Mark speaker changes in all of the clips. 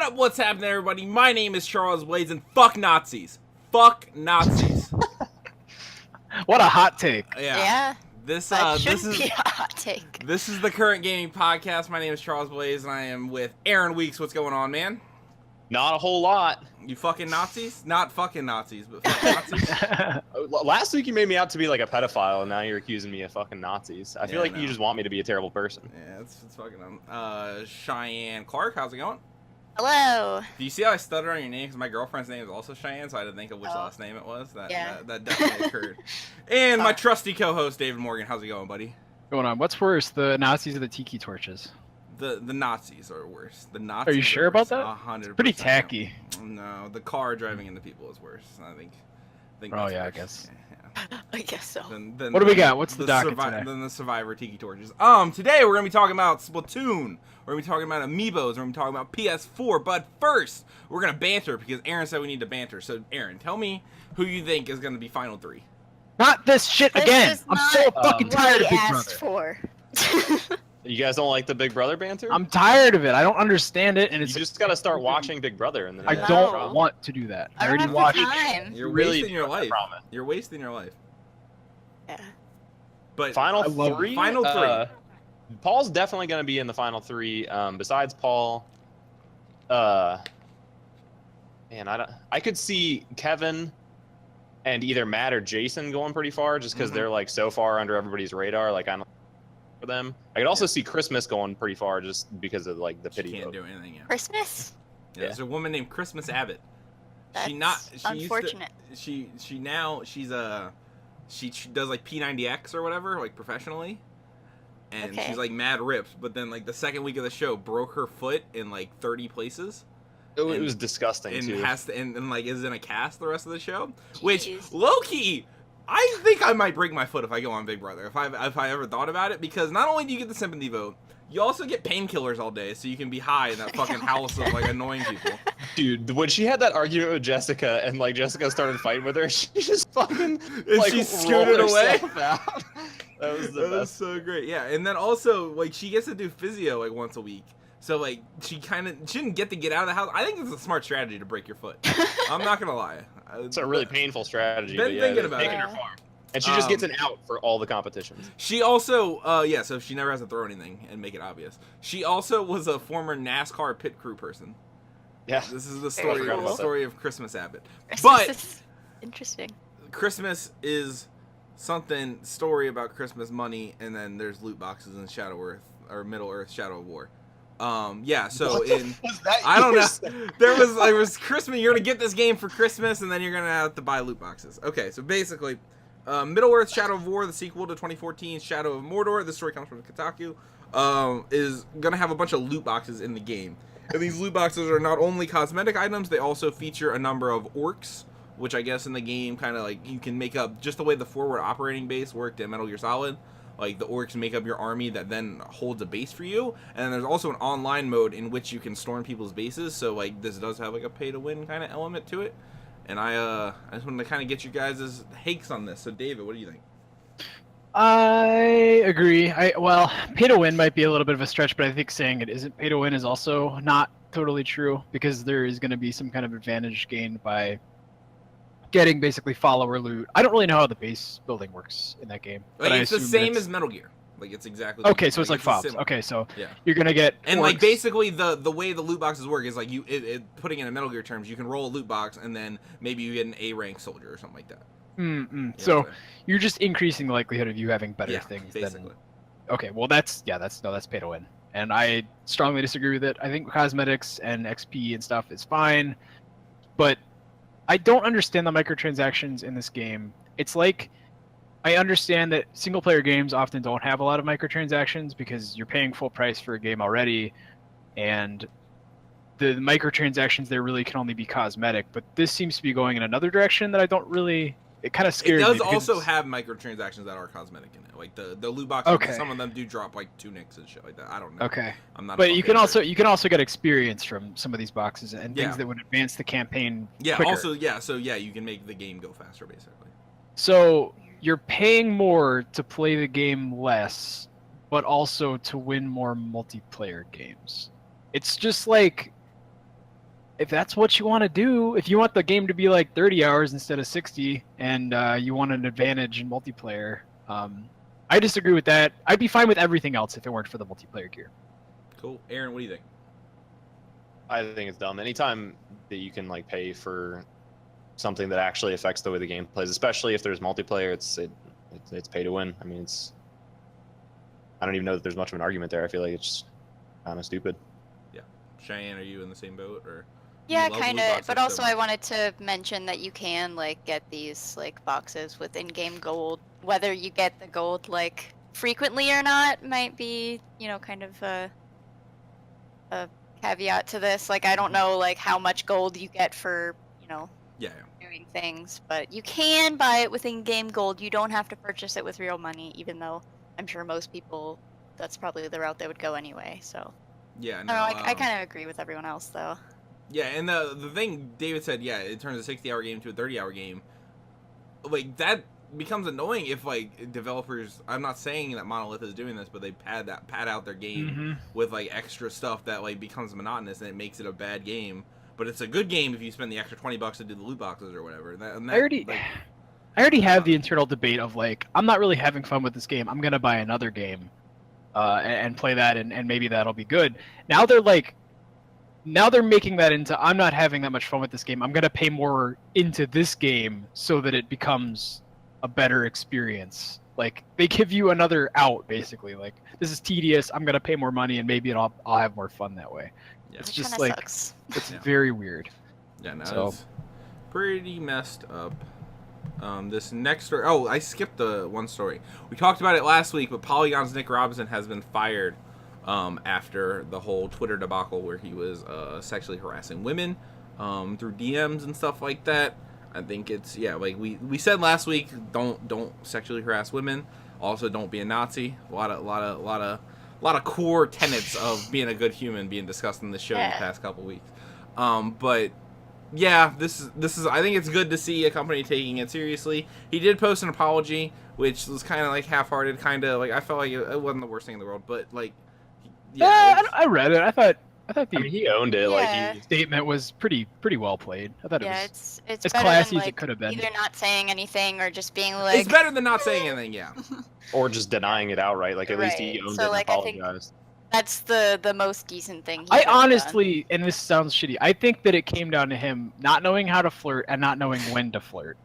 Speaker 1: What up, what's happening, everybody? My name is Charles Blades, and fuck Nazis. Fuck Nazis.
Speaker 2: What a hot take.
Speaker 3: Yeah.
Speaker 1: This
Speaker 3: Shouldn't be a hot take.
Speaker 1: This is the Current Gaming Podcast. My name is Charles Blades, and I am with Aaron Weeks. What's going on, man?
Speaker 4: Not a whole lot.
Speaker 1: You fucking Nazis? Not fucking Nazis, but fuck Nazis.
Speaker 4: Last week you made me out to be like a pedophile, and now you're accusing me of fucking Nazis. I feel like
Speaker 1: no.
Speaker 4: you just want me to be a terrible person.
Speaker 1: Yeah, it's fucking Cheyenne Clark. How's it going?
Speaker 3: Hello.
Speaker 1: Do you see how I stuttered on your name? Because my girlfriend's name is also Cheyenne, so I had to think of which last name it was. That definitely occurred. And my trusty co-host, David Morgan. How's it going, buddy?
Speaker 2: Going on. What's worse, the Nazis or the tiki torches?
Speaker 1: The Nazis are worse. The Nazis.
Speaker 2: Are you sure about that?
Speaker 1: 100%.
Speaker 2: It's pretty tacky.
Speaker 1: No, the car driving into people is worse. I think
Speaker 2: oh yeah,
Speaker 1: worse.
Speaker 2: I guess.
Speaker 1: Yeah.
Speaker 3: I guess so.
Speaker 2: What do we got? What's the docket today?
Speaker 1: Then the Survivor Tiki Torches. Today we're gonna be talking about Splatoon. We're gonna be talking about Amiibos. We're gonna be talking about PS4. But first, we're gonna banter because Aaron said we need to banter. So Aaron, tell me who you think is gonna be Final 3.
Speaker 2: Not this shit again. I'm so fucking tired of Big Brother.
Speaker 3: For.
Speaker 4: You guys don't like the Big Brother banter?
Speaker 2: I'm tired of it. I don't understand it, and
Speaker 4: you just gotta start watching Big Brother. And then
Speaker 2: I don't want to do that.
Speaker 3: I
Speaker 2: already
Speaker 3: don't
Speaker 2: watched
Speaker 3: have
Speaker 2: it.
Speaker 3: time.
Speaker 1: You're
Speaker 4: Really
Speaker 1: wasting your life.
Speaker 4: promise.
Speaker 1: You're wasting your life.
Speaker 3: Yeah.
Speaker 1: But
Speaker 4: Final
Speaker 2: love
Speaker 4: 3?
Speaker 1: Final 3.
Speaker 4: Paul's definitely gonna be in the Final 3. Besides Paul, man, I could see Kevin and either Matt or Jason going pretty far, just because they're like so far under everybody's radar. Like I'm for them. I could also see Christmas going pretty far, just because of like the pity.
Speaker 1: She can't
Speaker 4: vote.
Speaker 1: do anything yet.
Speaker 3: Christmas?
Speaker 1: Yeah, there's a woman named Christmas Abbott.
Speaker 3: That's
Speaker 1: She
Speaker 3: unfortunate.
Speaker 1: She does like P90X or whatever, like professionally. And
Speaker 3: Okay.
Speaker 1: she's like mad ripped, but then like the second week of the show broke her foot in like 30 places.
Speaker 4: It was disgusting
Speaker 1: And
Speaker 4: too.
Speaker 1: has to and like is in a cast the rest of the show. Which
Speaker 3: Jeez.
Speaker 1: low-key, I think I might break my foot if I go on Big Brother. If I ever thought about it, because not only do you get the sympathy vote, you also get painkillers all day, so you can be high in that fucking house of like annoying people.
Speaker 4: Dude, when she had that argument with Jessica and like Jessica started fighting with her, she just fucking
Speaker 1: And she scooted away.
Speaker 4: Out. That was the
Speaker 1: That was
Speaker 4: best.
Speaker 1: so great. Yeah, and then also like she gets to do physio like once a week. So like she didn't get to get out of the house. I think it's a smart strategy to break your foot. I'm not gonna lie.
Speaker 4: It's a really painful strategy.
Speaker 1: Been
Speaker 4: but yeah,
Speaker 1: thinking
Speaker 4: they're
Speaker 1: about
Speaker 4: taking
Speaker 1: it.
Speaker 4: her far. And she just gets an out for all the competitions.
Speaker 1: She also, so she never has to throw anything and make it obvious. She also was a former NASCAR pit crew person.
Speaker 4: Yeah.
Speaker 1: This is the
Speaker 3: Very
Speaker 1: story,
Speaker 3: cool.
Speaker 1: the story of Christmas Abbott.
Speaker 3: Christmas
Speaker 1: But
Speaker 3: is interesting.
Speaker 1: Christmas is story about Christmas money, and then there's loot boxes in Shadow Earth or Middle Earth Shadow of War. So in I don't know, there was Christmas. You're gonna get this game for Christmas, and then you're gonna have to buy loot boxes. Okay, so basically, Middle Earth Shadow of War, the sequel to 2014 Shadow of Mordor. The story comes from Kotaku. Is gonna have a bunch of loot boxes in the game, and these loot boxes are not only cosmetic items, they also feature a number of orcs, which I guess in the game kind of like you can make up just the way the forward operating base worked in Metal Gear Solid. Like the orcs make up your army that then holds a base for you, and then there's also an online mode in which you can storm people's bases. So like this does have like a pay to win kind of element to it. And I just wanted to kind of get you guys' takes on this. So David, what do you think?
Speaker 2: I agree. Well, pay to win might be a little bit of a stretch, but I think saying it isn't pay to win is also not totally true, because there is going to be some kind of advantage gained by getting basically follower loot. I don't really know how the base building works in that game.
Speaker 1: Like
Speaker 2: but
Speaker 1: it's the same as Metal Gear. Like it's exactly the
Speaker 2: Okay,
Speaker 1: same.
Speaker 2: so it's like
Speaker 1: a
Speaker 2: FOBs.
Speaker 1: sim-
Speaker 2: Okay, so
Speaker 1: Yeah.
Speaker 2: you're gonna get
Speaker 1: And
Speaker 2: orcs.
Speaker 1: like basically the way the loot boxes work is like putting it in Metal Gear terms, you can roll a loot box and then maybe you get an A rank soldier or something like that.
Speaker 2: Mm-mm.
Speaker 1: Yeah,
Speaker 2: So you're just increasing the likelihood of you having better things
Speaker 1: basically.
Speaker 2: than. Okay, well that's pay to win, and I strongly disagree with it. I think cosmetics and XP and stuff is fine, but I don't understand the microtransactions in this game. It's like, I understand that single player games often don't have a lot of microtransactions because you're paying full price for a game already, and the microtransactions there really can only be cosmetic, but this seems to be going in another direction that I don't really. It kind of scares me.
Speaker 1: It does also have microtransactions that are cosmetic in it, like the loot boxes.
Speaker 2: Okay.
Speaker 1: Some of them do drop like tunics and shit like that. I don't know.
Speaker 2: Okay.
Speaker 1: I'm not.
Speaker 2: But you can also get experience from some of these boxes and
Speaker 1: Yeah.
Speaker 2: things that would advance the campaign
Speaker 1: Yeah.
Speaker 2: quicker.
Speaker 1: Also, yeah. So yeah, you can make the game go faster, basically.
Speaker 2: So you're paying more to play the game less, but also to win more multiplayer games. It's just like if that's what you want to do, if you want the game to be like 30 hours instead of 60, and you want an advantage in multiplayer, I disagree with that. I'd be fine with everything else if it weren't for the multiplayer gear.
Speaker 1: Cool. Aaron, what do you think?
Speaker 4: I think it's dumb. Anytime that you can like pay for something that actually affects the way the game plays, especially if there's multiplayer, it's pay to win. I mean, I don't even know that there's much of an argument there. I feel like it's just kind of stupid.
Speaker 1: Yeah. Cheyenne, are you in the same boat or?
Speaker 3: Yeah,
Speaker 1: You love
Speaker 3: kind
Speaker 1: loot
Speaker 3: of.
Speaker 1: boxes
Speaker 3: But
Speaker 1: so
Speaker 3: also,
Speaker 1: much?
Speaker 3: I wanted to mention that you can like get these like boxes with in-game gold. Whether you get the gold like frequently or not might be, kind of a caveat to this. Like, I don't know like how much gold you get for,
Speaker 1: Yeah.
Speaker 3: doing things, but you can buy it with in-game gold. You don't have to purchase it with real money, even though I'm sure most people that's probably the route they would go anyway. So
Speaker 1: Yeah.
Speaker 3: I
Speaker 1: No.
Speaker 3: don't know. I kind of agree with everyone else though.
Speaker 1: Yeah, and the thing David said, yeah, it turns a 60-hour game to a 30-hour game. Like, that becomes annoying if like developers. I'm not saying that Monolith is doing this, but they pad out their game with like extra stuff that like becomes monotonous and it makes it a bad game. But it's a good game if you spend the extra $20 to do the loot boxes or whatever.
Speaker 2: I already have the internal debate of like, I'm not really having fun with this game. I'm gonna buy another game, and play that, and maybe that'll be good. Now they're making that into, I'm not having that much fun with this game. I'm gonna pay more into this game so that it becomes a better experience. Like, they give you another out, basically. Like, this is tedious. I'm gonna pay more money, and maybe I'll have more fun that way.
Speaker 1: Yeah.
Speaker 2: It's
Speaker 3: It
Speaker 2: just
Speaker 3: kinda
Speaker 2: like
Speaker 3: sucks.
Speaker 2: it's
Speaker 1: Yeah.
Speaker 2: very weird.
Speaker 1: Yeah, no,
Speaker 2: So-
Speaker 1: it's pretty messed up. This next story. Oh, I skipped the one story. We talked about it last week, but Polygon's Nick Robinson has been fired after the whole Twitter debacle where he was sexually harassing women through DMs and stuff like that. I think it's like we said last week. Don't sexually harass women. Also, don't be a Nazi. A lot of core tenets of being a good human being discussed in the show the past couple weeks. But yeah, this is. I think it's good to see a company taking it seriously. He did post an apology, which was kind of like half-hearted, kind of like I felt like it wasn't the worst thing in the world, but like,
Speaker 2: I read it. I thought the
Speaker 4: I mean, he owned it.
Speaker 3: Yeah.
Speaker 4: Like he,
Speaker 2: statement was pretty well played. I thought
Speaker 3: Yeah,
Speaker 2: it was
Speaker 3: it's
Speaker 2: as
Speaker 3: better
Speaker 2: classy
Speaker 3: than,
Speaker 2: as it
Speaker 3: like,
Speaker 2: could have been.
Speaker 3: either not saying anything or just being like.
Speaker 1: it's better than not saying anything. Yeah.
Speaker 4: or just denying it outright. Like at least he
Speaker 3: Right.
Speaker 4: owned
Speaker 3: So,
Speaker 4: it and
Speaker 3: like, I think-
Speaker 4: apologized.
Speaker 3: That's the most decent thing. He
Speaker 2: I
Speaker 3: could have done.
Speaker 2: honestly, and this sounds shitty, I think that it came down to him not knowing how to flirt and not knowing when to flirt.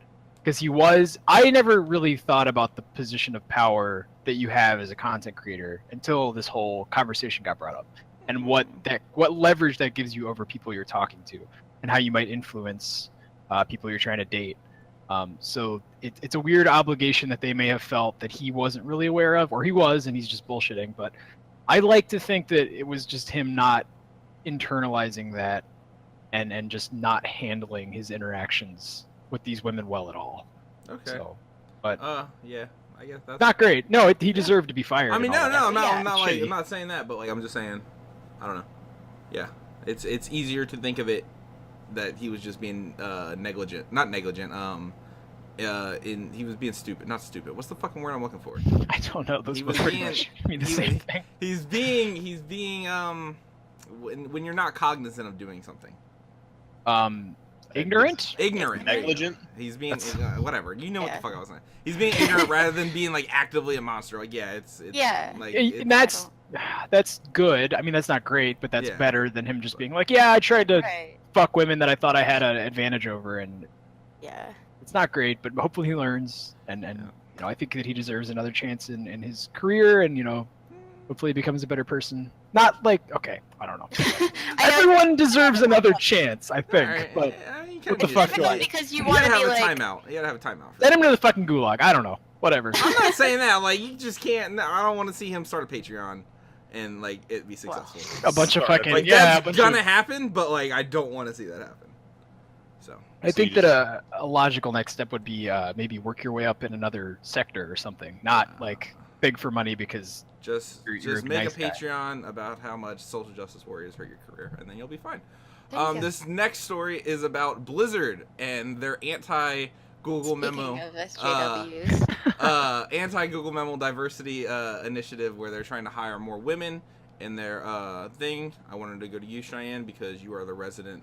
Speaker 2: Because I never really thought about the position of power that you have as a content creator until this whole conversation got brought up. And what leverage that gives you over people you're talking to, and how you might influence people you're trying to date. So it's a weird obligation that they may have felt that he wasn't really aware of, or he was, and he's just bullshitting. But I like to think that it was just him not internalizing that, and just not handling his interactions with these women well at all.
Speaker 1: Okay.
Speaker 2: So, but
Speaker 1: Yeah. I guess that's
Speaker 2: not great. No, he deserved to be fired.
Speaker 1: I mean,
Speaker 2: and all
Speaker 1: no,
Speaker 2: that.
Speaker 1: I'm not like
Speaker 2: Shitty.
Speaker 1: I'm not saying that, but like I'm just saying, I don't know. Yeah, it's easier to think of it that he was just being negligent, not negligent. He was being stupid, not stupid. What's the fucking word I'm looking for?
Speaker 2: I don't know. Those
Speaker 1: He
Speaker 2: were
Speaker 1: was
Speaker 2: pretty
Speaker 1: being-
Speaker 2: much mean the
Speaker 1: he
Speaker 2: same
Speaker 1: was-
Speaker 2: thing.
Speaker 1: He's being when you're not cognizant of doing something.
Speaker 2: Ignorant.
Speaker 1: Ignorant.
Speaker 4: Negligent?
Speaker 1: He's being
Speaker 2: That's-
Speaker 1: whatever. You know what
Speaker 3: Yeah.
Speaker 1: the fuck I was saying. He's being ignorant rather than being like actively a monster. Like it's
Speaker 3: Yeah.
Speaker 1: like
Speaker 2: And
Speaker 1: it's,
Speaker 2: that's good. I mean, that's not great, but that's
Speaker 1: Yeah.
Speaker 2: better than him just being like, yeah, I tried to
Speaker 3: Right.
Speaker 2: fuck women that I thought I had an advantage over, and
Speaker 3: Yeah.
Speaker 2: it's not great. But hopefully he learns, and
Speaker 1: Yeah.
Speaker 2: I think that he deserves another chance in his career, and hopefully he becomes a better person. Not like, okay, I don't know.
Speaker 3: I know.
Speaker 2: Everyone deserves another chance, I think.
Speaker 1: Alright,
Speaker 2: But
Speaker 1: you
Speaker 2: what
Speaker 1: kinda
Speaker 2: the fuck
Speaker 1: need
Speaker 2: do
Speaker 1: to-
Speaker 2: I-
Speaker 3: Because you
Speaker 1: You
Speaker 3: want
Speaker 1: gotta
Speaker 3: to
Speaker 1: have
Speaker 3: be
Speaker 1: a
Speaker 3: like.
Speaker 1: timeout. You gotta have a timeout.
Speaker 2: let him to the fucking gulag. I don't know. Whatever.
Speaker 1: I'm not saying that. Like you just can't. No, I don't want to see him start a Patreon and like it be successful.
Speaker 2: A bunch of
Speaker 4: Sorry,
Speaker 2: fucking
Speaker 1: Like
Speaker 2: yeah. A
Speaker 1: that's
Speaker 2: bunch
Speaker 1: gonna
Speaker 2: of,
Speaker 1: happen, but like I don't want to see that happen. So
Speaker 2: I
Speaker 4: So
Speaker 2: think
Speaker 4: you
Speaker 2: that a logical next step would be maybe work your way up in another sector or something. Not like beg for money because
Speaker 1: just
Speaker 2: You're a
Speaker 1: make
Speaker 2: nice
Speaker 1: a
Speaker 2: guy.
Speaker 1: Patreon about how much social justice warriors hurt your career, and then you'll be fine.
Speaker 3: Thank you.
Speaker 1: This next story is about Blizzard and their anti-Google memo.
Speaker 3: Speaking of SJWs.
Speaker 1: Anti-Google Memo diversity initiative where they're trying to hire more women in their thing. I wanted to go to you, Cheyenne, because you are the resident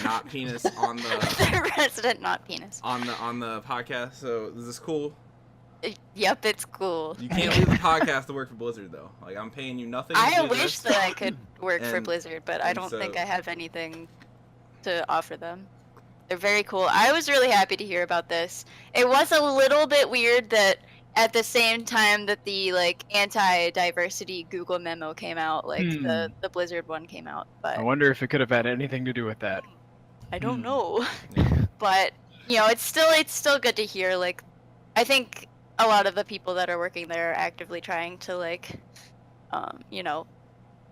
Speaker 1: not penis on the
Speaker 3: The resident not penis.
Speaker 1: on the podcast. So is this cool?
Speaker 3: Yep, it's cool.
Speaker 1: You can't leave the podcast to work for Blizzard though. Like I'm paying you nothing.
Speaker 3: I
Speaker 1: to do
Speaker 3: wish
Speaker 1: this.
Speaker 3: that I could work for
Speaker 1: And-
Speaker 3: Blizzard, but I
Speaker 1: and
Speaker 3: don't
Speaker 1: so-
Speaker 3: think I have anything to offer them. They're very cool. I was really happy to hear about this. It was a little bit weird that at the same time that the like anti-diversity Google memo came out, like the Blizzard one came out, but
Speaker 2: I wonder if it could have had anything to do with that.
Speaker 3: I don't know.
Speaker 1: Yeah.
Speaker 3: But you know, it's still good to hear. Like, I think a lot of the people that are working there are actively trying to like, you know,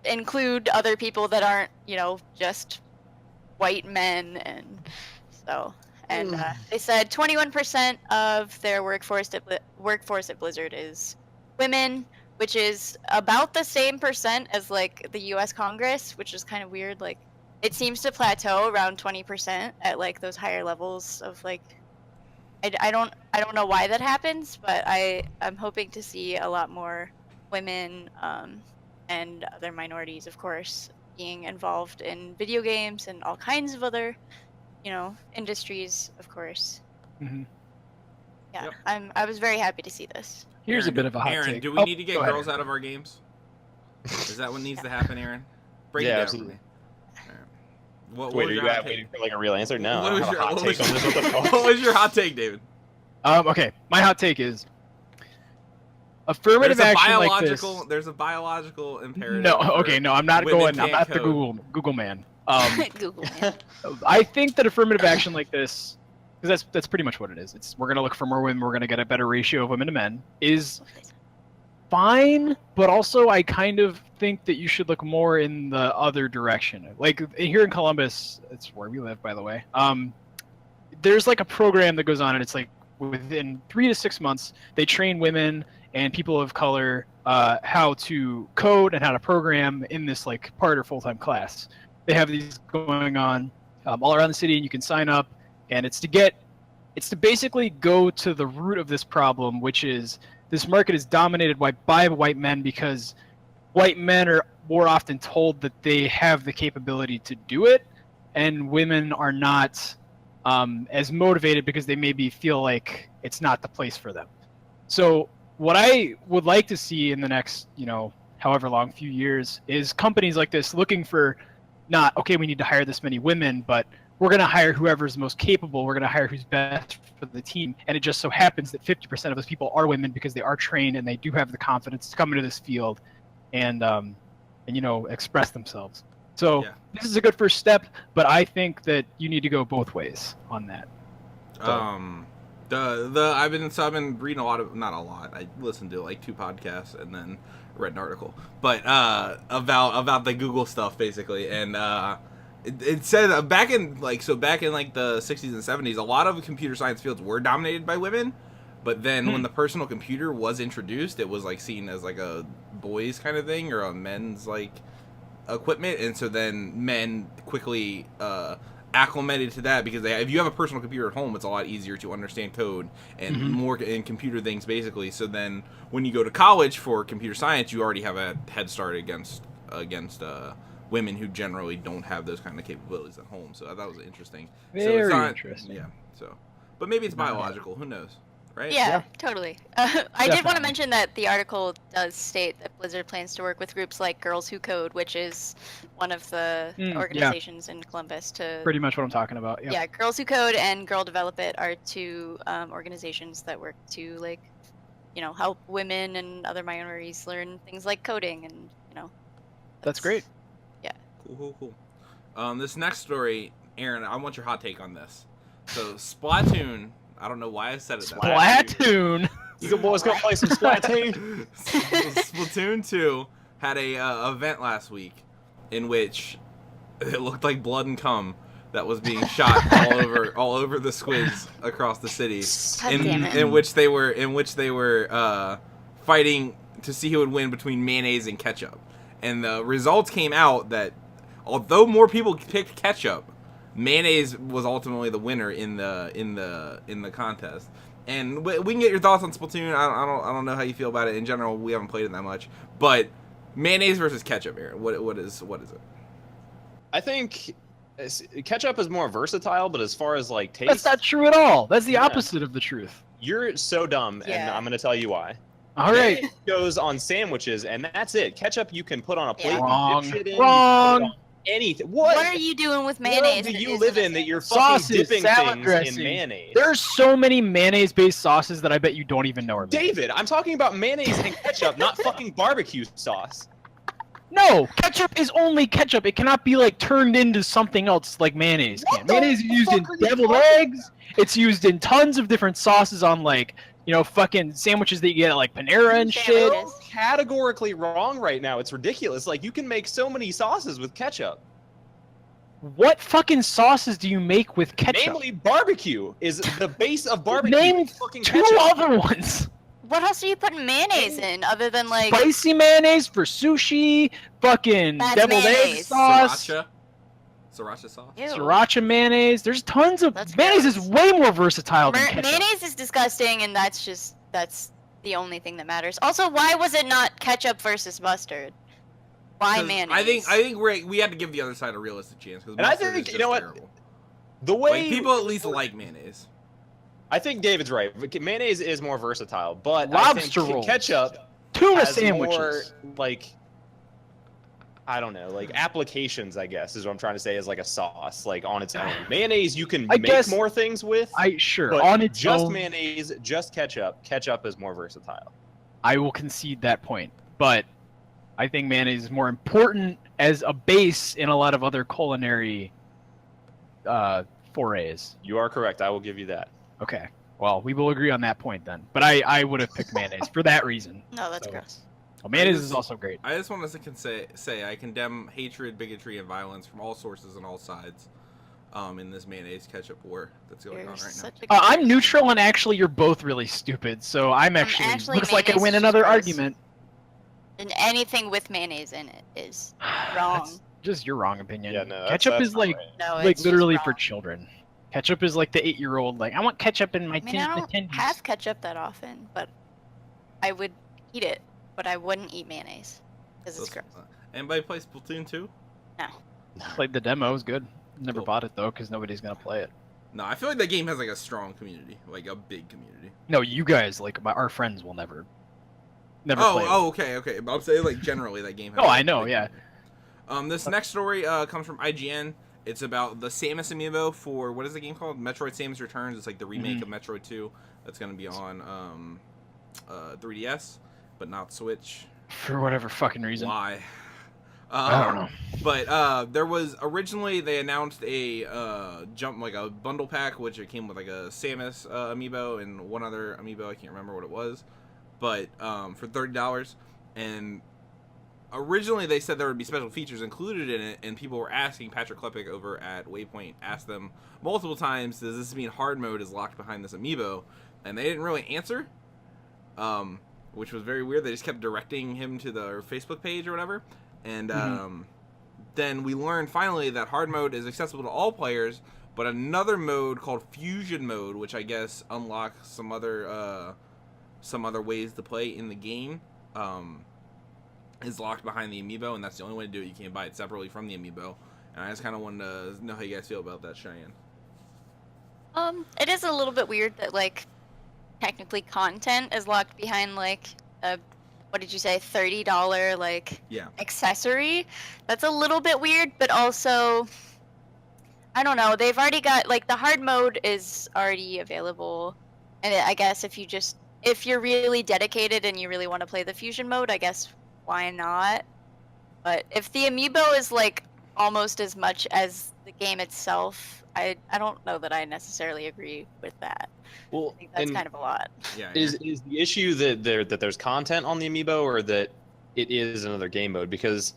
Speaker 3: include other people that aren't, you know, just white men, and so. And they said 21% of their workforce at Blizzard is women, which is about the same percent as like the U.S. Congress, which is kind of weird. Like, it seems to plateau around 20% at like those higher levels of like. I don't know why that happens, but I'm hoping to see a lot more women and other minorities, of course, being involved in video games and all kinds of other, you know, industries, of course.
Speaker 2: Mm-hmm.
Speaker 3: Yeah,
Speaker 1: Yep.
Speaker 3: I was very happy to see this.
Speaker 2: Here's
Speaker 1: Aaron,
Speaker 2: a bit of a hot
Speaker 1: Aaron,
Speaker 2: take.
Speaker 1: do we
Speaker 2: Oh,
Speaker 1: need to get
Speaker 2: go ahead.
Speaker 1: girls out of our games? Is that what needs to happen, Aaron? Break
Speaker 4: Yeah,
Speaker 1: it down
Speaker 4: absolutely.
Speaker 1: for me. All right. What
Speaker 4: Wait,
Speaker 1: was
Speaker 4: are
Speaker 1: your
Speaker 4: you
Speaker 1: hot
Speaker 4: waiting
Speaker 1: take?
Speaker 4: for like a real answer? No,
Speaker 1: What
Speaker 4: I
Speaker 1: was
Speaker 4: don't have
Speaker 1: your-
Speaker 4: a hot
Speaker 1: what
Speaker 4: take
Speaker 1: was-
Speaker 4: on this. What the fuck?
Speaker 1: What was your hot take, David?
Speaker 2: Okay, my hot take is affirmative action like this.
Speaker 1: There's a biological imperative.
Speaker 2: No,
Speaker 1: for
Speaker 2: okay, no, I'm not
Speaker 1: women
Speaker 2: going. I'm
Speaker 1: can't
Speaker 2: not the
Speaker 1: code.
Speaker 2: Google man.
Speaker 3: Google man.
Speaker 2: I think that affirmative action like this, because that's pretty much what it is. We're gonna look for more women. We're gonna get a better ratio of women to men. Is fine, but also I kind of think that you should look more in the other direction. Like here in Columbus, it's where we live, by the way. There's like a program that goes on, and it's like within 3 to 6 months, they train women and people of color how to code and how to program in this like part or full-time class. They have these going on all around the city, and you can sign up, and it's to basically go to the root of this problem, which is this market is dominated by white men because white men are more often told that they have the capability to do it, and women are not as motivated because they maybe feel like it's not the place for them. So what I would like to see in the next, you know, however long few years is companies like this looking for not, okay, we need to hire this many women, but we're going to hire whoever's most capable. We're going to hire who's best for the team. And it just so happens that 50% of those people are women because they are trained and they do have the confidence to come into this field and you know, express themselves. So
Speaker 1: Yeah.
Speaker 2: this is a good first step, but I think that you need to go both ways on that.
Speaker 1: I've been reading a lot of, not a lot. I listened to like 2 podcasts and then read an article, but about the Google stuff basically, and it said back in the 60s and 70s, a lot of computer science fields were dominated by women, but then when the personal computer was introduced, it was like seen as like a boys kind of thing or a men's like equipment, and so then men quickly acclimated to that because if you have a personal computer at home, it's a lot easier to understand code and more in computer things basically. So then when you go to college for computer science, you already have a head start against women who generally don't have those kind of capabilities at home. So I thought it was interesting.
Speaker 2: Very
Speaker 1: so
Speaker 2: interesting.
Speaker 1: Yeah. So, but maybe it's biological. Who knows? Right?
Speaker 3: Yeah, totally. I did want to
Speaker 2: Definitely.
Speaker 3: mention that the article does state that Blizzard plans to work with groups like Girls Who Code, which is one of the
Speaker 2: yeah.
Speaker 3: organizations in Columbus to.
Speaker 2: Pretty much what I'm talking about. Yep.
Speaker 3: Yeah, Girls Who Code and Girl Develop It are 2 organizations that work to like, you know, help women and other minorities learn things like coding, and you know.
Speaker 2: That's great.
Speaker 1: Cool. This next story, Aaron, I want your hot take on this. So Splatoon, I don't know why I said it that way.
Speaker 2: Splatoon.
Speaker 4: You boys gonna play some Splatoon?
Speaker 1: Splatoon 2 had a event last week in which it looked like blood and cum that was being shot all over the squids across the city,
Speaker 3: God damn it.
Speaker 1: in which they were fighting to see who would win between mayonnaise and ketchup. And the results came out that although more people picked ketchup, mayonnaise was ultimately the winner in the contest. And we can get your thoughts on Splatoon. I don't know how you feel about it in general. We haven't played it that much, but mayonnaise versus ketchup, Aaron. What is it?
Speaker 4: I think Ketchup is more versatile, but as far as like taste,
Speaker 2: That's not true at all. That's the
Speaker 4: Yeah.
Speaker 2: opposite of the truth.
Speaker 4: you're so dumb, and
Speaker 3: Yeah.
Speaker 4: I'm gonna tell you why.
Speaker 2: All right.
Speaker 4: Mayonnaise goes on sandwiches, and that's it. Ketchup you can put on a plate,
Speaker 2: Wrong.
Speaker 4: you dip shit in,
Speaker 2: Wrong.
Speaker 4: you can put it on anything.
Speaker 3: What
Speaker 4: What?
Speaker 3: are you doing with
Speaker 4: What
Speaker 3: mayonnaise?
Speaker 4: do
Speaker 3: that
Speaker 4: you
Speaker 3: isn't
Speaker 4: live
Speaker 3: a
Speaker 4: in that you're
Speaker 2: Sauces,
Speaker 4: fucking dipping
Speaker 2: salad
Speaker 4: things
Speaker 2: dressing.
Speaker 4: in mayonnaise?
Speaker 2: There's so many mayonnaise-based sauces that I bet you don't even know are made.
Speaker 4: David, I'm talking about mayonnaise and ketchup, not fucking barbecue sauce.
Speaker 2: No, ketchup is only ketchup. It cannot be like turned into something else like mayonnaise
Speaker 4: What
Speaker 2: can.
Speaker 4: the
Speaker 2: Mayonnaise is used in
Speaker 4: fuck are you
Speaker 2: deviled
Speaker 4: talking
Speaker 2: eggs. It's used in tons of different sauces on like, fucking sandwiches that you get at like Panera and shit.
Speaker 3: Sandwiches.
Speaker 4: Categorically wrong right now. It's ridiculous. Like, you can make so many sauces with ketchup.
Speaker 2: What fucking sauces do you make with ketchup?
Speaker 4: Namely, barbecue is the base of barbecue.
Speaker 2: Name
Speaker 4: is fucking
Speaker 2: 2
Speaker 4: ketchup.
Speaker 2: other ones.
Speaker 3: What else are you putting mayonnaise in other than like?
Speaker 2: Spicy mayonnaise for sushi, fucking
Speaker 3: That's
Speaker 2: deviled egg
Speaker 3: mayonnaise.
Speaker 2: sauce,
Speaker 1: Sriracha sauce.
Speaker 3: Ew.
Speaker 2: sriracha mayonnaise. There's tons of
Speaker 3: That's
Speaker 2: mayonnaise is
Speaker 3: gross.
Speaker 2: way more versatile than ketchup.
Speaker 3: Mayonnaise is disgusting, and that's the only thing that matters. Also, why was it not ketchup versus mustard? Why
Speaker 1: 'Cause
Speaker 3: mayonnaise?
Speaker 1: I think we had to give the other side a realistic chance because
Speaker 4: And I think, you know what?
Speaker 1: terrible.
Speaker 4: The way
Speaker 1: Like, people at least like mayonnaise.
Speaker 4: I think David's right. Mayonnaise is more versatile, but
Speaker 2: Lobster
Speaker 4: I think
Speaker 2: rolls.
Speaker 4: ketchup
Speaker 2: Tuna
Speaker 4: has
Speaker 2: sandwiches.
Speaker 4: more, like, I don't know, like applications, I guess, is what I'm trying to say, is like a sauce, like on its own. Mayonnaise you can
Speaker 2: I
Speaker 4: make
Speaker 2: guess-
Speaker 4: more things with.
Speaker 2: Sure,
Speaker 4: but
Speaker 2: on its
Speaker 4: just
Speaker 2: own,
Speaker 4: mayonnaise, just ketchup. Ketchup is more versatile.
Speaker 2: I will concede that point. But I think mayonnaise is more important as a base in a lot of other culinary forays.
Speaker 4: You are correct. I will give you that.
Speaker 2: Okay. Well, we will agree on that point then. But I would have picked mayonnaise for that reason.
Speaker 3: no, that's
Speaker 2: So-
Speaker 3: gross.
Speaker 2: Well, mayonnaise is also great.
Speaker 1: I just want to say I condemn hatred, bigotry, and violence from all sources and all sides in this mayonnaise ketchup war that's going
Speaker 3: You're
Speaker 1: on right now.
Speaker 3: such a
Speaker 2: I'm
Speaker 3: good
Speaker 2: neutral, and actually, you're both really stupid. So I'm actually looks like I
Speaker 3: mayonnaise
Speaker 2: win
Speaker 3: is
Speaker 2: another
Speaker 3: gross.
Speaker 2: argument.
Speaker 3: And anything with mayonnaise in it is wrong.
Speaker 2: That's just your wrong opinion.
Speaker 4: Yeah, no. that's-
Speaker 2: Ketchup
Speaker 4: that's
Speaker 2: is
Speaker 4: not
Speaker 2: like
Speaker 4: right.
Speaker 3: No,
Speaker 2: like
Speaker 3: it's just
Speaker 2: literally
Speaker 3: wrong.
Speaker 2: for children. Ketchup is like the 8-year-old. Like I want ketchup in my
Speaker 3: I mean, I don't
Speaker 2: Nintendo.
Speaker 3: have ketchup that often, but I would eat it, but I wouldn't eat mayonnaise because it's gross.
Speaker 1: Anybody play Splatoon 2?
Speaker 3: No.
Speaker 2: Played the demo. It was good. Never
Speaker 1: Cool.
Speaker 2: bought it though because nobody's gonna play it.
Speaker 1: No, I feel like that game has like a strong community, like a big community.
Speaker 2: No, you guys like our friends will never play it.
Speaker 1: Okay. But I'm saying like generally that game. Has
Speaker 2: Oh,
Speaker 1: like,
Speaker 2: I
Speaker 1: a
Speaker 2: know.
Speaker 1: big
Speaker 2: Yeah.
Speaker 1: community. This next story comes from IGN. It's about the Samus amiibo for what is the game called? Metroid: Samus Returns. It's like the remake of Metroid 2 that's going to be on 3DS, but not Switch.
Speaker 2: For whatever fucking reason.
Speaker 1: Why?
Speaker 2: I don't know.
Speaker 1: But there was originally they announced a a bundle pack, which it came with like a Samus amiibo and one other amiibo. I can't remember what it was, but for $30. And originally they said there would be special features included in it, and people were asking. Patrick Klepek over at Waypoint asked them multiple times, "Does this mean hard mode is locked behind this amiibo?" And they didn't really answer, which was very weird. They just kept directing him to their Facebook page or whatever. And then we learned finally that hard mode is accessible to all players, but another mode called Fusion mode, which I guess unlocks some other ways to play in the game, is locked behind the amiibo, and that's the only way to do it. You can't buy it separately from the amiibo. And I just kind of wanted to know how you guys feel about that, Cheyenne.
Speaker 3: It is a little bit weird that like technically content is locked behind like a what did you say, $30 like
Speaker 1: Yeah.
Speaker 3: accessory. That's a little bit weird, but also I don't know. They've already got like the hard mode is already available, and I guess if you're really dedicated and you really want to play the fusion mode, I guess why not? But if the amiibo is like almost as much as the game itself, I don't know that I necessarily agree with that.
Speaker 4: Well,
Speaker 3: I think that's kind of a lot.
Speaker 1: Yeah.
Speaker 4: Is the issue that there's content on the amiibo, or that it is another game mode? Because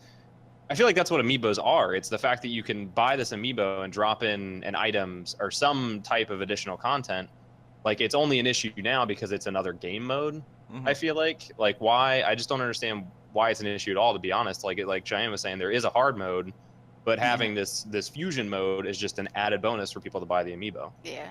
Speaker 4: I feel like that's what amiibos are. It's the fact that you can buy this amiibo and drop in an items or some type of additional content. Like, it's only an issue now because it's another game mode.
Speaker 1: Mhm.
Speaker 4: I feel like why? I just don't understand why it's an issue at all, to be honest. Like Cheyenne was saying, there is a hard mode, but having this fusion mode is just an added bonus for people to buy the amiibo.
Speaker 3: Yeah.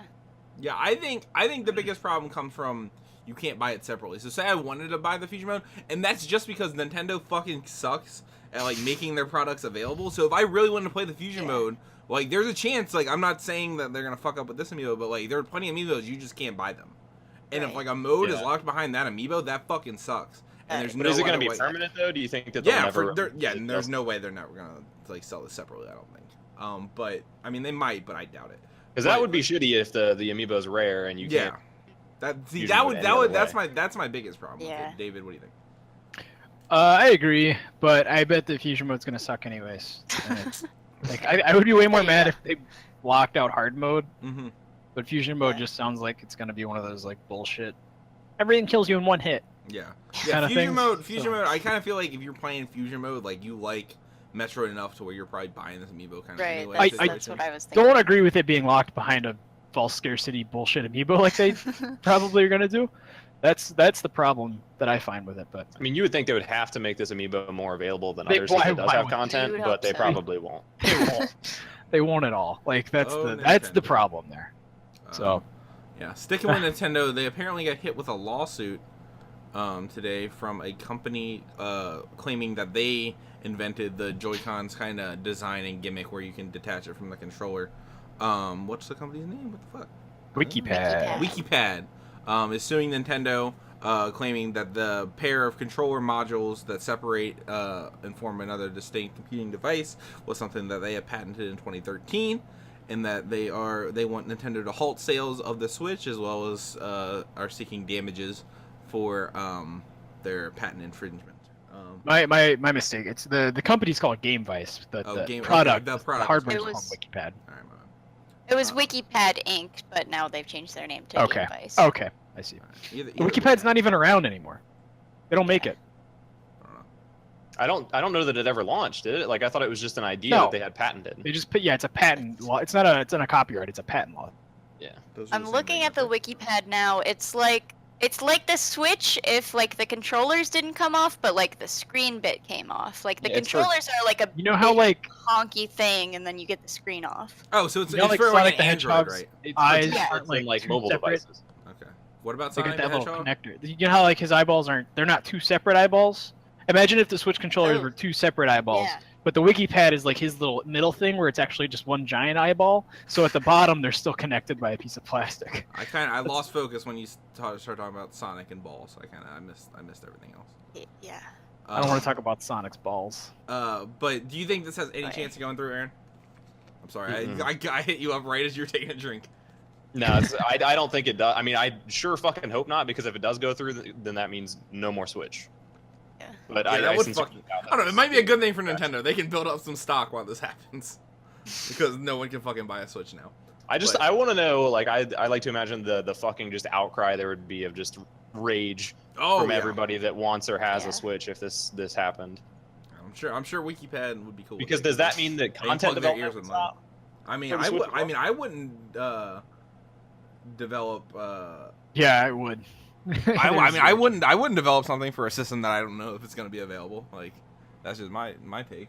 Speaker 1: Yeah, I think the biggest problem comes from you can't buy it separately. So say I wanted to buy the fusion mode, and that's just because Nintendo fucking sucks at like making their products available. So if I really wanted to play the fusion mode, like there's a chance. Like I'm not saying that they're gonna fuck up with this amiibo, but like there are plenty of amiibos you just can't buy them. And if like a mode is locked behind that amiibo, that fucking sucks. And there's no.
Speaker 4: Is it gonna be permanent though? Do you think that? They'll never
Speaker 1: and there's no way they're never gonna like sell this separately. I don't think. But I mean they might, but I doubt it.
Speaker 4: Because that would be shitty if the amiibo's rare and you can't.
Speaker 1: That's my biggest problem.
Speaker 3: Yeah.
Speaker 1: With it. David, what do you think?
Speaker 2: I agree, but I bet the fusion mode's gonna suck anyways. Like I would be way more mad if they locked out hard mode.
Speaker 1: Mm-hmm.
Speaker 2: But fusion mode just sounds like it's gonna be one of those like bullshit. Everything kills you in one hit.
Speaker 1: Yeah. Fusion mode. I kind of feel like if you're playing fusion mode, like you like Metroid enough to where you're probably buying this amiibo kind of anyway.
Speaker 3: That's what I was thinking.
Speaker 2: Don't agree with it being locked behind a false scarcity bullshit amiibo like they probably are gonna do. That's the problem that I find with it. But
Speaker 4: I mean, you would think they would have to make this amiibo more available than others if it does have content, but they probably won't.
Speaker 2: They won't at all. Like that's the problem there. So
Speaker 1: yeah, sticking with Nintendo, they apparently got hit with a lawsuit today from a company claiming that they invented the Joy-Con's kind of design and gimmick where you can detach it from the controller. What's the company's name? What the fuck?
Speaker 2: WikiPad.
Speaker 1: WikiPad is suing Nintendo, claiming that the pair of controller modules that separate and form another distinct computing device was something that they had patented in 2013, and that they want Nintendo to halt sales of the Switch, as well as are seeking damages for their patent infringement.
Speaker 2: My mistake. It's the company's called Game Vice. The product hardware is called WikiPad.
Speaker 3: It was WikiPad Inc., but now they've changed their name to Game Vice.
Speaker 2: Okay, I see. WikiPad's not even around anymore. They don't make it.
Speaker 4: I don't know that it ever launched, did it? Like I thought it was just an idea that they had patented.
Speaker 2: They just it's a patent law. It's not a copyright. It's a patent law.
Speaker 4: Yeah.
Speaker 3: I'm looking at the WikiPad now. It's like the Switch if like the controllers didn't come off, but like the screen bit came off. Like the controllers are like a big honky thing, and then you get the screen off.
Speaker 1: Oh, so it's
Speaker 2: like
Speaker 1: for
Speaker 2: Sonic the
Speaker 1: Android,
Speaker 2: Hedgehog's
Speaker 1: right?
Speaker 2: eyes
Speaker 4: aren't like mobile devices.
Speaker 1: Okay. What about
Speaker 2: They
Speaker 1: Sonic
Speaker 2: get
Speaker 1: the
Speaker 2: that little
Speaker 1: Hedgehog?
Speaker 2: connector. You know how like his eyeballs they're not two separate eyeballs? Imagine if the Switch controllers were two separate eyeballs.
Speaker 3: Yeah.
Speaker 2: But the WikiPad is like his little middle thing where it's actually just one giant eyeball. So at the bottom, they're still connected by a piece of plastic.
Speaker 1: I lost focus when you started talking about Sonic and balls. I missed everything else.
Speaker 3: Yeah.
Speaker 2: I don't want to talk about Sonic's balls.
Speaker 1: But do you think this has any chance of going through, Aaron? I'm sorry, I hit you up right as you were taking a drink.
Speaker 4: No, I don't think it does. I mean, I sure fucking hope not, because if it does go through, then that means no more Switch.
Speaker 3: Yeah.
Speaker 4: But
Speaker 1: I don't know. It might be a good thing for Nintendo. They can build up some stock while this happens, because no one can fucking buy a Switch now.
Speaker 4: I want to know. Like, I like to imagine the fucking just outcry there would be of just rage from everybody that wants or has a Switch if this happened.
Speaker 1: I'm sure WikiPad would be cool.
Speaker 4: Because does that mean that content development would stop?
Speaker 1: I mean, I wouldn't develop.
Speaker 2: Yeah, I would.
Speaker 1: I wouldn't develop something for a system that I don't know if it's going to be available. Like, that's just my take.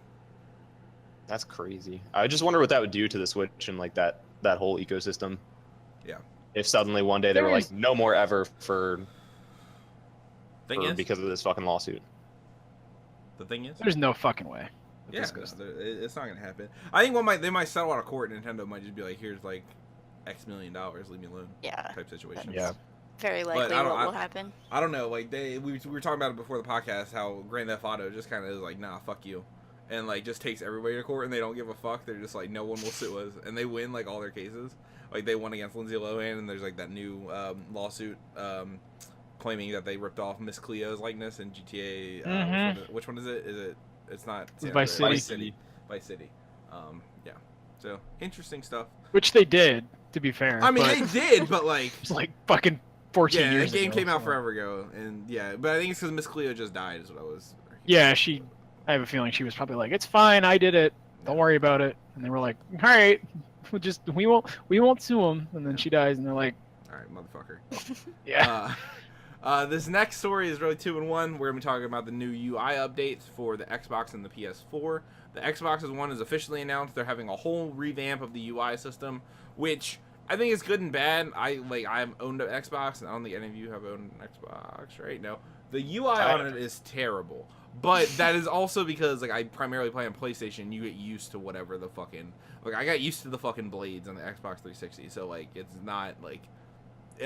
Speaker 4: That's crazy. I just wonder what that would do to the Switch and like that whole ecosystem.
Speaker 1: Yeah.
Speaker 4: If suddenly one day they were like, no more ever because of this fucking lawsuit.
Speaker 1: The thing is,
Speaker 2: there's no fucking way.
Speaker 1: Yeah, it's not gonna happen. I think they might settle out of court. Nintendo might just be like, here's like X million dollars, leave me alone.
Speaker 3: Yeah.
Speaker 1: Type situation.
Speaker 2: Yeah.
Speaker 3: Very likely what will happen.
Speaker 1: I don't know. Like we were talking about it before the podcast, how Grand Theft Auto just kind of is like, nah, fuck you, and like just takes everybody to court, and they don't give a fuck. They're just like, no one will sue us, and they win like all their cases. Like they won against Lindsay Lohan, and there's like that new lawsuit claiming that they ripped off Miss Cleo's likeness in GTA. Which one is it? It's not
Speaker 2: Vice City.
Speaker 1: Vice City. Yeah. So interesting stuff.
Speaker 2: Which they did, to be fair.
Speaker 1: I mean, they did, but like
Speaker 2: it's like fucking 14 years
Speaker 1: ago. The game came out
Speaker 2: so.
Speaker 1: forever ago, and but I think it's because Miss Cleo just died. Is what I was.
Speaker 2: Yeah, I have a feeling she was probably like, "It's fine, I did it. Don't worry about it." And they were like, "All right, we won't sue him." And then she dies, and they're like,
Speaker 1: "All right, motherfucker."
Speaker 2: Yeah.
Speaker 1: This next story is really 2-in-1. We're gonna be talking about the new UI updates for the Xbox and the PS4. The Xbox's one is officially announced. They're having a whole revamp of the UI system, which I think is good and bad. I've owned an Xbox, and I don't think any of you have owned an Xbox, right? No. The UI on it is terrible. But that is also because like I primarily play on PlayStation. You get used to whatever the fucking like I got used to the fucking blades on the Xbox 360. So like it's not like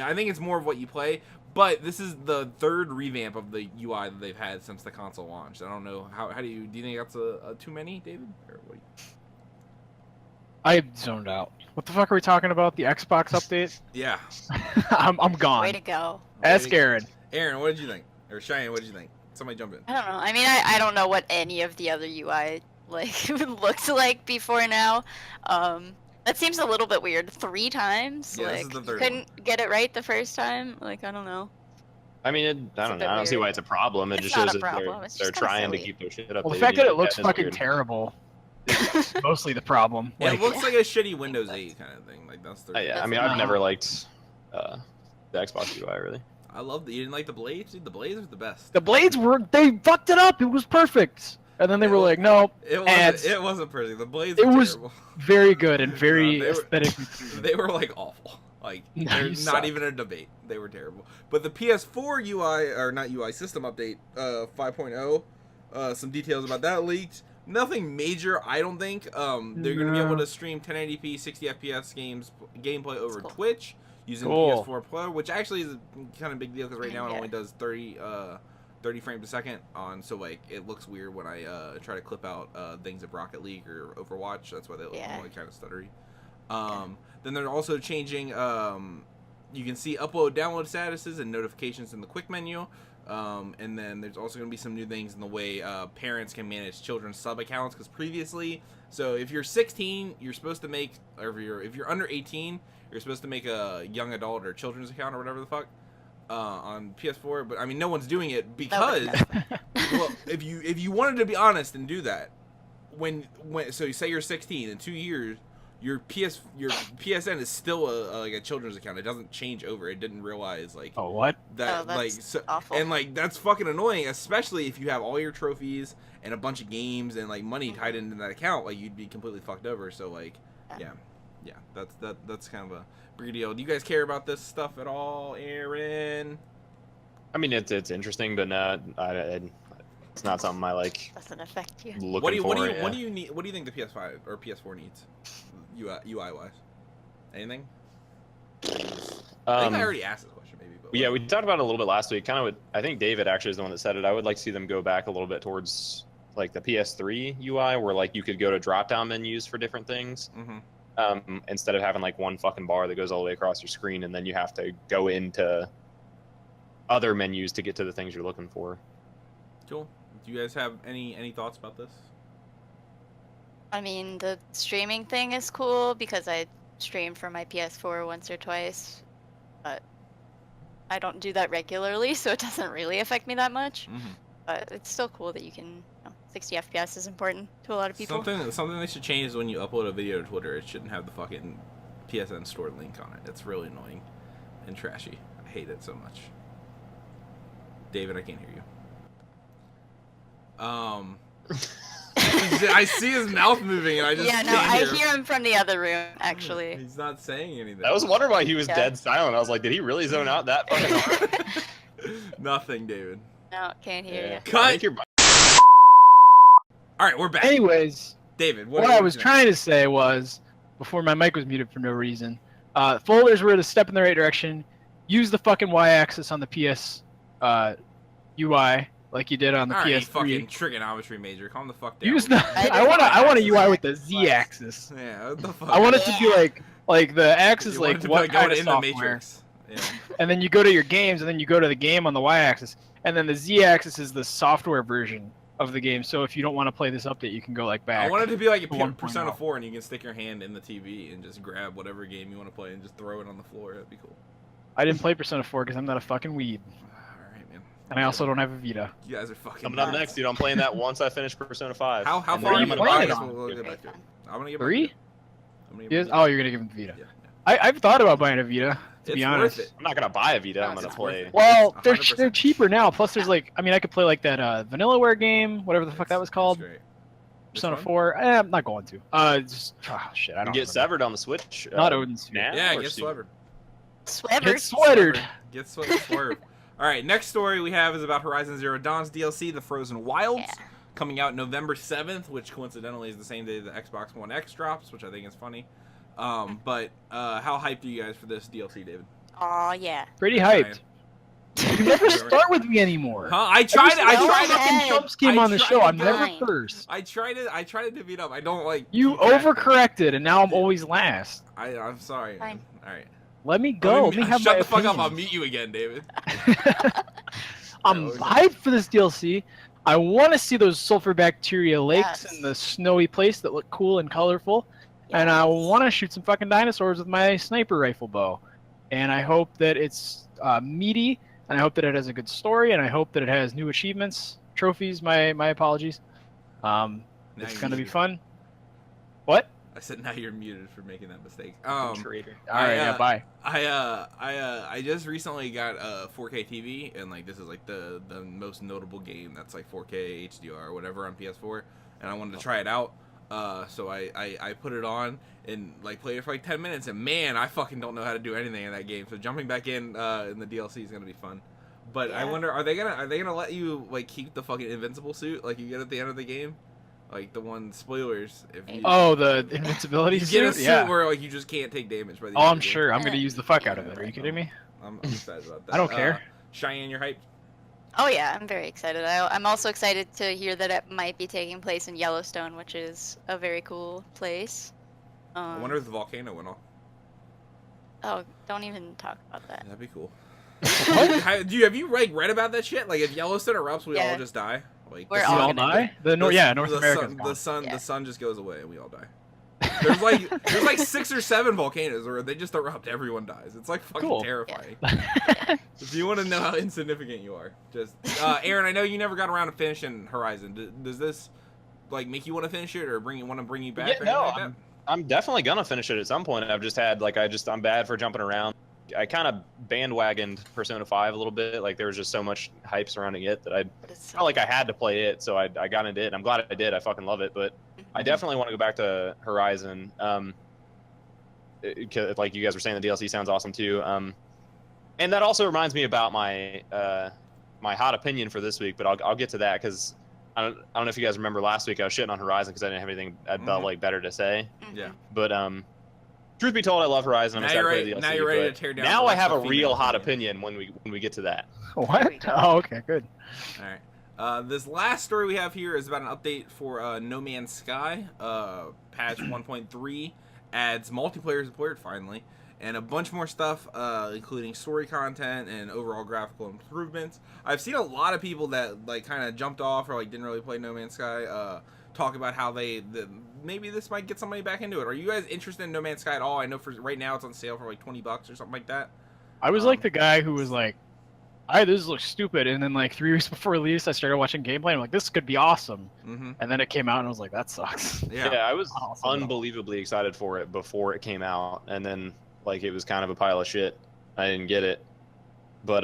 Speaker 1: I think it's more of what you play. But this is the third revamp of the UI that they've had since the console launched. I don't know how do you think that's a too many, David? Or what?
Speaker 2: I zoned out. What the fuck are we talking about? The Xbox update?
Speaker 1: Yeah.
Speaker 2: I'm gone.
Speaker 3: Way to go.
Speaker 2: Ask Aaron.
Speaker 1: Aaron, what did you think? Or Cheyenne, what did you think? Somebody jump in.
Speaker 3: I don't know. I mean, I don't know what any of the other UI like looked like before now. That seems a little bit weird. 3 times?
Speaker 1: Yeah,
Speaker 3: like,
Speaker 1: this is the third
Speaker 3: couldn't get it right the first time? Like, I don't know.
Speaker 4: I mean, I don't know. I don't see why it's a problem. It
Speaker 3: It's
Speaker 4: just
Speaker 3: not
Speaker 4: shows
Speaker 3: a
Speaker 4: that
Speaker 3: problem. It's
Speaker 4: they're
Speaker 3: just kinda
Speaker 4: trying to
Speaker 3: silly.
Speaker 4: keep their shit up.
Speaker 2: Well, the fact that it looks fucking terrible is mostly the problem.
Speaker 1: Yeah,
Speaker 2: Like,
Speaker 1: it looks like a shitty Windows 8 kind of thing. Like that's the.
Speaker 4: Yeah, I mean, I've never liked the Xbox UI really.
Speaker 1: I love that you didn't like the blades. Dude, the blades are the best.
Speaker 2: the blades they fucked it up. It was perfect. And then they were like, no, ads.
Speaker 1: It wasn't pretty. The blades
Speaker 2: It
Speaker 1: were
Speaker 2: was
Speaker 1: terrible.
Speaker 2: very good and very
Speaker 1: No, they were-
Speaker 2: aesthetically.
Speaker 1: They were like awful. Like
Speaker 2: No,
Speaker 1: there's
Speaker 2: you
Speaker 1: not
Speaker 2: suck.
Speaker 1: even a debate. They were terrible. But the PS4 UI or not UI system update 5.0, some details about that leaked. Nothing major, I don't think. They're gonna be able to stream 1080p 60 FPS gameplay over
Speaker 3: cool.
Speaker 1: Twitch using
Speaker 2: Cool.
Speaker 1: PS4 Pro, which actually is a kind of big deal because right now it
Speaker 3: Yeah.
Speaker 1: only does 30 frames a second on, so like it looks weird when I try to clip out things of Rocket League or Overwatch. That's why they look like kind of stuttery. Then they're also changing. You can see upload download statuses and notifications in the quick menu. And then there's also going to be some new things in the way parents can manage children's sub accounts, because previously, so if you're 16, you're supposed to make, or if you're under 18, you're supposed to make a young adult or children's account or whatever the fuck on PS4. But I mean, no one's doing it because, well, if you wanted to be honest and do that, when so you say you're 16 in 2 years. Your PSN is still like a children's account. It doesn't change over. It didn't realize like
Speaker 2: Oh, what?
Speaker 1: that
Speaker 3: Oh, that's
Speaker 1: like so,
Speaker 3: awful.
Speaker 1: and like that's fucking annoying, especially if you have all your trophies and a bunch of games and like money tied into that account. Like you'd be completely fucked over. So like, yeah, that's kind of a big deal. Do you guys care about this stuff at all, Aaron?
Speaker 4: I mean, it's interesting, but no, it's not something I like.
Speaker 3: Doesn't affect you.
Speaker 4: Looking
Speaker 1: What do you
Speaker 4: for,
Speaker 1: need? What do you think the PS5 or PS4 needs, UI wise? Anything? I think I already asked this question, maybe. But
Speaker 4: Yeah, we talked about it a little bit last week. Kind of, I think David actually is the one that said it. I would like to see them go back a little bit towards like the PS3 UI, where like you could go to drop-down menus for different things, instead of having like one fucking bar that goes all the way across your screen, and then you have to go into other menus to get to the things you're looking for.
Speaker 1: Cool. Do you guys have any thoughts about this?
Speaker 3: I mean, the streaming thing is cool because I stream from my PS4 once or twice, but I don't do that regularly, so it doesn't really affect me that much. But it's still cool that you can. 60 FPS is important to a lot of people.
Speaker 1: Something they should change is when you upload a video to Twitter, it shouldn't have the fucking PSN store link on it. It's really annoying and trashy. I hate it so much. David, I can't hear you. I see his mouth moving, and I just
Speaker 3: Yeah, no,
Speaker 1: can't
Speaker 3: I hear him from the other room, actually.
Speaker 1: He's not saying anything.
Speaker 4: I was wondering why he was dead silent. I was like, did he really zone out that fucking hard?
Speaker 1: Nothing, David.
Speaker 3: No, can't hear you.
Speaker 4: I
Speaker 1: Cut.
Speaker 4: think you're...
Speaker 1: All right, we're back.
Speaker 2: Anyways,
Speaker 1: David,
Speaker 2: what I was trying to say was, before my mic was muted for no reason, folders were to step in the right direction. Use the fucking y-axis on the PS UI like you did on the
Speaker 1: All right,
Speaker 2: PS3.
Speaker 1: you fucking trigonometry major. Calm the fuck down.
Speaker 2: Use the. I want a UI with the z-axis.
Speaker 1: Yeah, what the fuck?
Speaker 2: I want it to be like the axis,
Speaker 1: You want
Speaker 2: like
Speaker 1: it to be
Speaker 2: what kind of
Speaker 1: in the
Speaker 2: software.
Speaker 1: matrix. Yeah.
Speaker 2: And then you go to your games, and then you go to the game on the y-axis, and then the z-axis is the software version of the game. So if you don't want to play this update, you can go like back.
Speaker 1: I want it to be like a
Speaker 2: to 1.0.
Speaker 1: Persona 4, and you can stick your hand in the TV and just grab whatever game you want to play and just throw it on the floor. That'd be cool.
Speaker 2: I didn't play Persona 4 because I'm not a fucking weeb,
Speaker 1: All right, man.
Speaker 2: and I also don't have a Vita.
Speaker 1: You guys are fucking.
Speaker 4: Coming up
Speaker 1: nuts.
Speaker 4: next, dude. I'm playing that once I finish Persona 5.
Speaker 1: How
Speaker 4: And
Speaker 1: far
Speaker 4: then
Speaker 1: are
Speaker 4: I'm
Speaker 1: you
Speaker 4: gonna
Speaker 2: playing
Speaker 4: buy
Speaker 2: it
Speaker 4: it
Speaker 2: on?
Speaker 1: We'll get back to it. I'm gonna get back to
Speaker 2: 3?
Speaker 1: it. I'm gonna get back to
Speaker 2: Oh,
Speaker 1: it.
Speaker 2: you're gonna give him the Vita.
Speaker 1: Yeah.
Speaker 2: I've thought about buying a Vita. To
Speaker 1: It's
Speaker 2: be
Speaker 1: worth
Speaker 2: honest.
Speaker 1: it.
Speaker 4: I'm not gonna buy a Vita. I'm
Speaker 1: It's
Speaker 4: gonna
Speaker 1: worth
Speaker 4: play.
Speaker 1: it.
Speaker 2: Well,
Speaker 1: It's
Speaker 2: they're
Speaker 1: 100%.
Speaker 2: cheaper now. Plus, there's like, I mean, I could play like that Vanillaware game, whatever the fuck that was called.
Speaker 1: That's great.
Speaker 2: Persona
Speaker 1: Which one?
Speaker 2: 4. I'm not going to. Just shit. I
Speaker 4: You
Speaker 2: don't
Speaker 4: get
Speaker 2: remember.
Speaker 4: severed on the Switch.
Speaker 2: Not Odin's Sphere.
Speaker 4: now.
Speaker 1: Yeah,
Speaker 4: or
Speaker 1: get
Speaker 4: soon?
Speaker 1: sweatered.
Speaker 3: Sweater.
Speaker 2: Get sweatered.
Speaker 1: Get sweatered. All right, next story we have is about Horizon Zero Dawn's DLC, The Frozen Wilds, coming out November 7th, which coincidentally is the same day the Xbox One X drops, which I think is funny. But how hyped are you guys for this DLC, David?
Speaker 3: Oh yeah.
Speaker 2: Pretty hyped. You never start with me anymore.
Speaker 1: Huh? I tried
Speaker 2: fucking Chumps came on the show. I'm never first.
Speaker 1: I tried to divvy it up. I don't like.
Speaker 2: You overcorrected, and now I'm always last.
Speaker 1: I'm sorry.
Speaker 3: Fine.
Speaker 1: All right.
Speaker 2: Let me go. Let me have
Speaker 1: shut
Speaker 2: my
Speaker 1: the fuck
Speaker 2: opinion.
Speaker 1: up. I'll meet you again, David.
Speaker 2: I'm hyped for this DLC. I want to see those sulfur bacteria lakes and the snowy place that look cool and colorful. And I want to shoot some fucking dinosaurs with my sniper rifle bow. And I hope that it's meaty, and I hope that it has a good story, and I hope that it has new achievements, trophies. My apologies. It's gonna be fun. What?
Speaker 1: I said now you're muted for making that mistake.
Speaker 2: Traitor. All right, yeah, bye.
Speaker 1: I just recently got a 4K TV, and like this is like the most notable game that's like 4K HDR or whatever on PS4, and I wanted to try it out. So I put it on and like played it for like 10 minutes, and man, I fucking don't know how to do anything in that game. So jumping back in the DLC is gonna be fun. But I wonder, are they gonna let you like keep the fucking invincible suit like you get at the end of the game? Like the one spoilers. If you,
Speaker 2: the invincibility
Speaker 1: you
Speaker 2: suit?
Speaker 1: get a suit where like you just can't take damage. By the end
Speaker 2: I'm
Speaker 1: of the game.
Speaker 2: sure. I'm gonna use the fuck out of it. Are you kidding me?
Speaker 1: I'm excited about that.
Speaker 2: I don't care.
Speaker 1: Cheyenne, you're hyped?
Speaker 3: Oh yeah, I'm very excited. I'm also excited to hear that it might be taking place in Yellowstone, which is a very cool place.
Speaker 1: I wonder if the volcano went off.
Speaker 3: Oh, don't even talk about that.
Speaker 1: That'd be cool. Have you like read about that shit? Like if Yellowstone erupts, we all just die. Like
Speaker 3: we're
Speaker 2: we
Speaker 3: all
Speaker 2: all
Speaker 3: gonna
Speaker 2: die. North America.
Speaker 1: The sun just goes away and we all die. There's like 6 or 7 volcanoes where they just erupt, everyone dies. It's like fucking terrifying. If you want to know how insignificant you are, just Aaron, I know you never got around to finishing Horizon. Does this like make you want to finish it or want to bring you back?
Speaker 4: Yeah, no, I'm definitely gonna finish it at some point. I've just had like I'm bad for jumping around. I kind of bandwagoned Persona 5 a little bit. Like there was just so much hype surrounding it that I felt like I had to play it, so I got into it. And I'm glad I did. I fucking love it, but I definitely want to go back to Horizon. Like you guys were saying, the DLC sounds awesome too. And that also reminds me about my my hot opinion for this week, but I'll get to that because I don't know if you guys remember last week I was shitting on Horizon because I didn't have anything I felt like better to say.
Speaker 1: Yeah.
Speaker 4: But truth be told, I love Horizon. I'm excited to play the DLC.
Speaker 1: Now you're ready to tear down.
Speaker 4: Now I have a real hot opinion when we get to that.
Speaker 2: What? Oh, okay, good.
Speaker 1: All right. This last story we have here is about an update for No Man's Sky. Patch 1.3 adds multiplayer support finally, and a bunch more stuff, including story content and overall graphical improvements. I've seen a lot of people that like kind of jumped off or like didn't really play No Man's Sky. Talk about how maybe this might get somebody back into it. Are you guys interested in No Man's Sky at all? I know for right now it's on sale for like $20 or something like that.
Speaker 2: I was like the guy who was like, this looks stupid, and then like 3 weeks before release, I started watching gameplay, and I'm like, this could be awesome. And then it came out, and I was like, that sucks.
Speaker 1: Yeah,
Speaker 4: I was unbelievably excited for it before it came out, and then like it was kind of a pile of shit. I didn't get it. But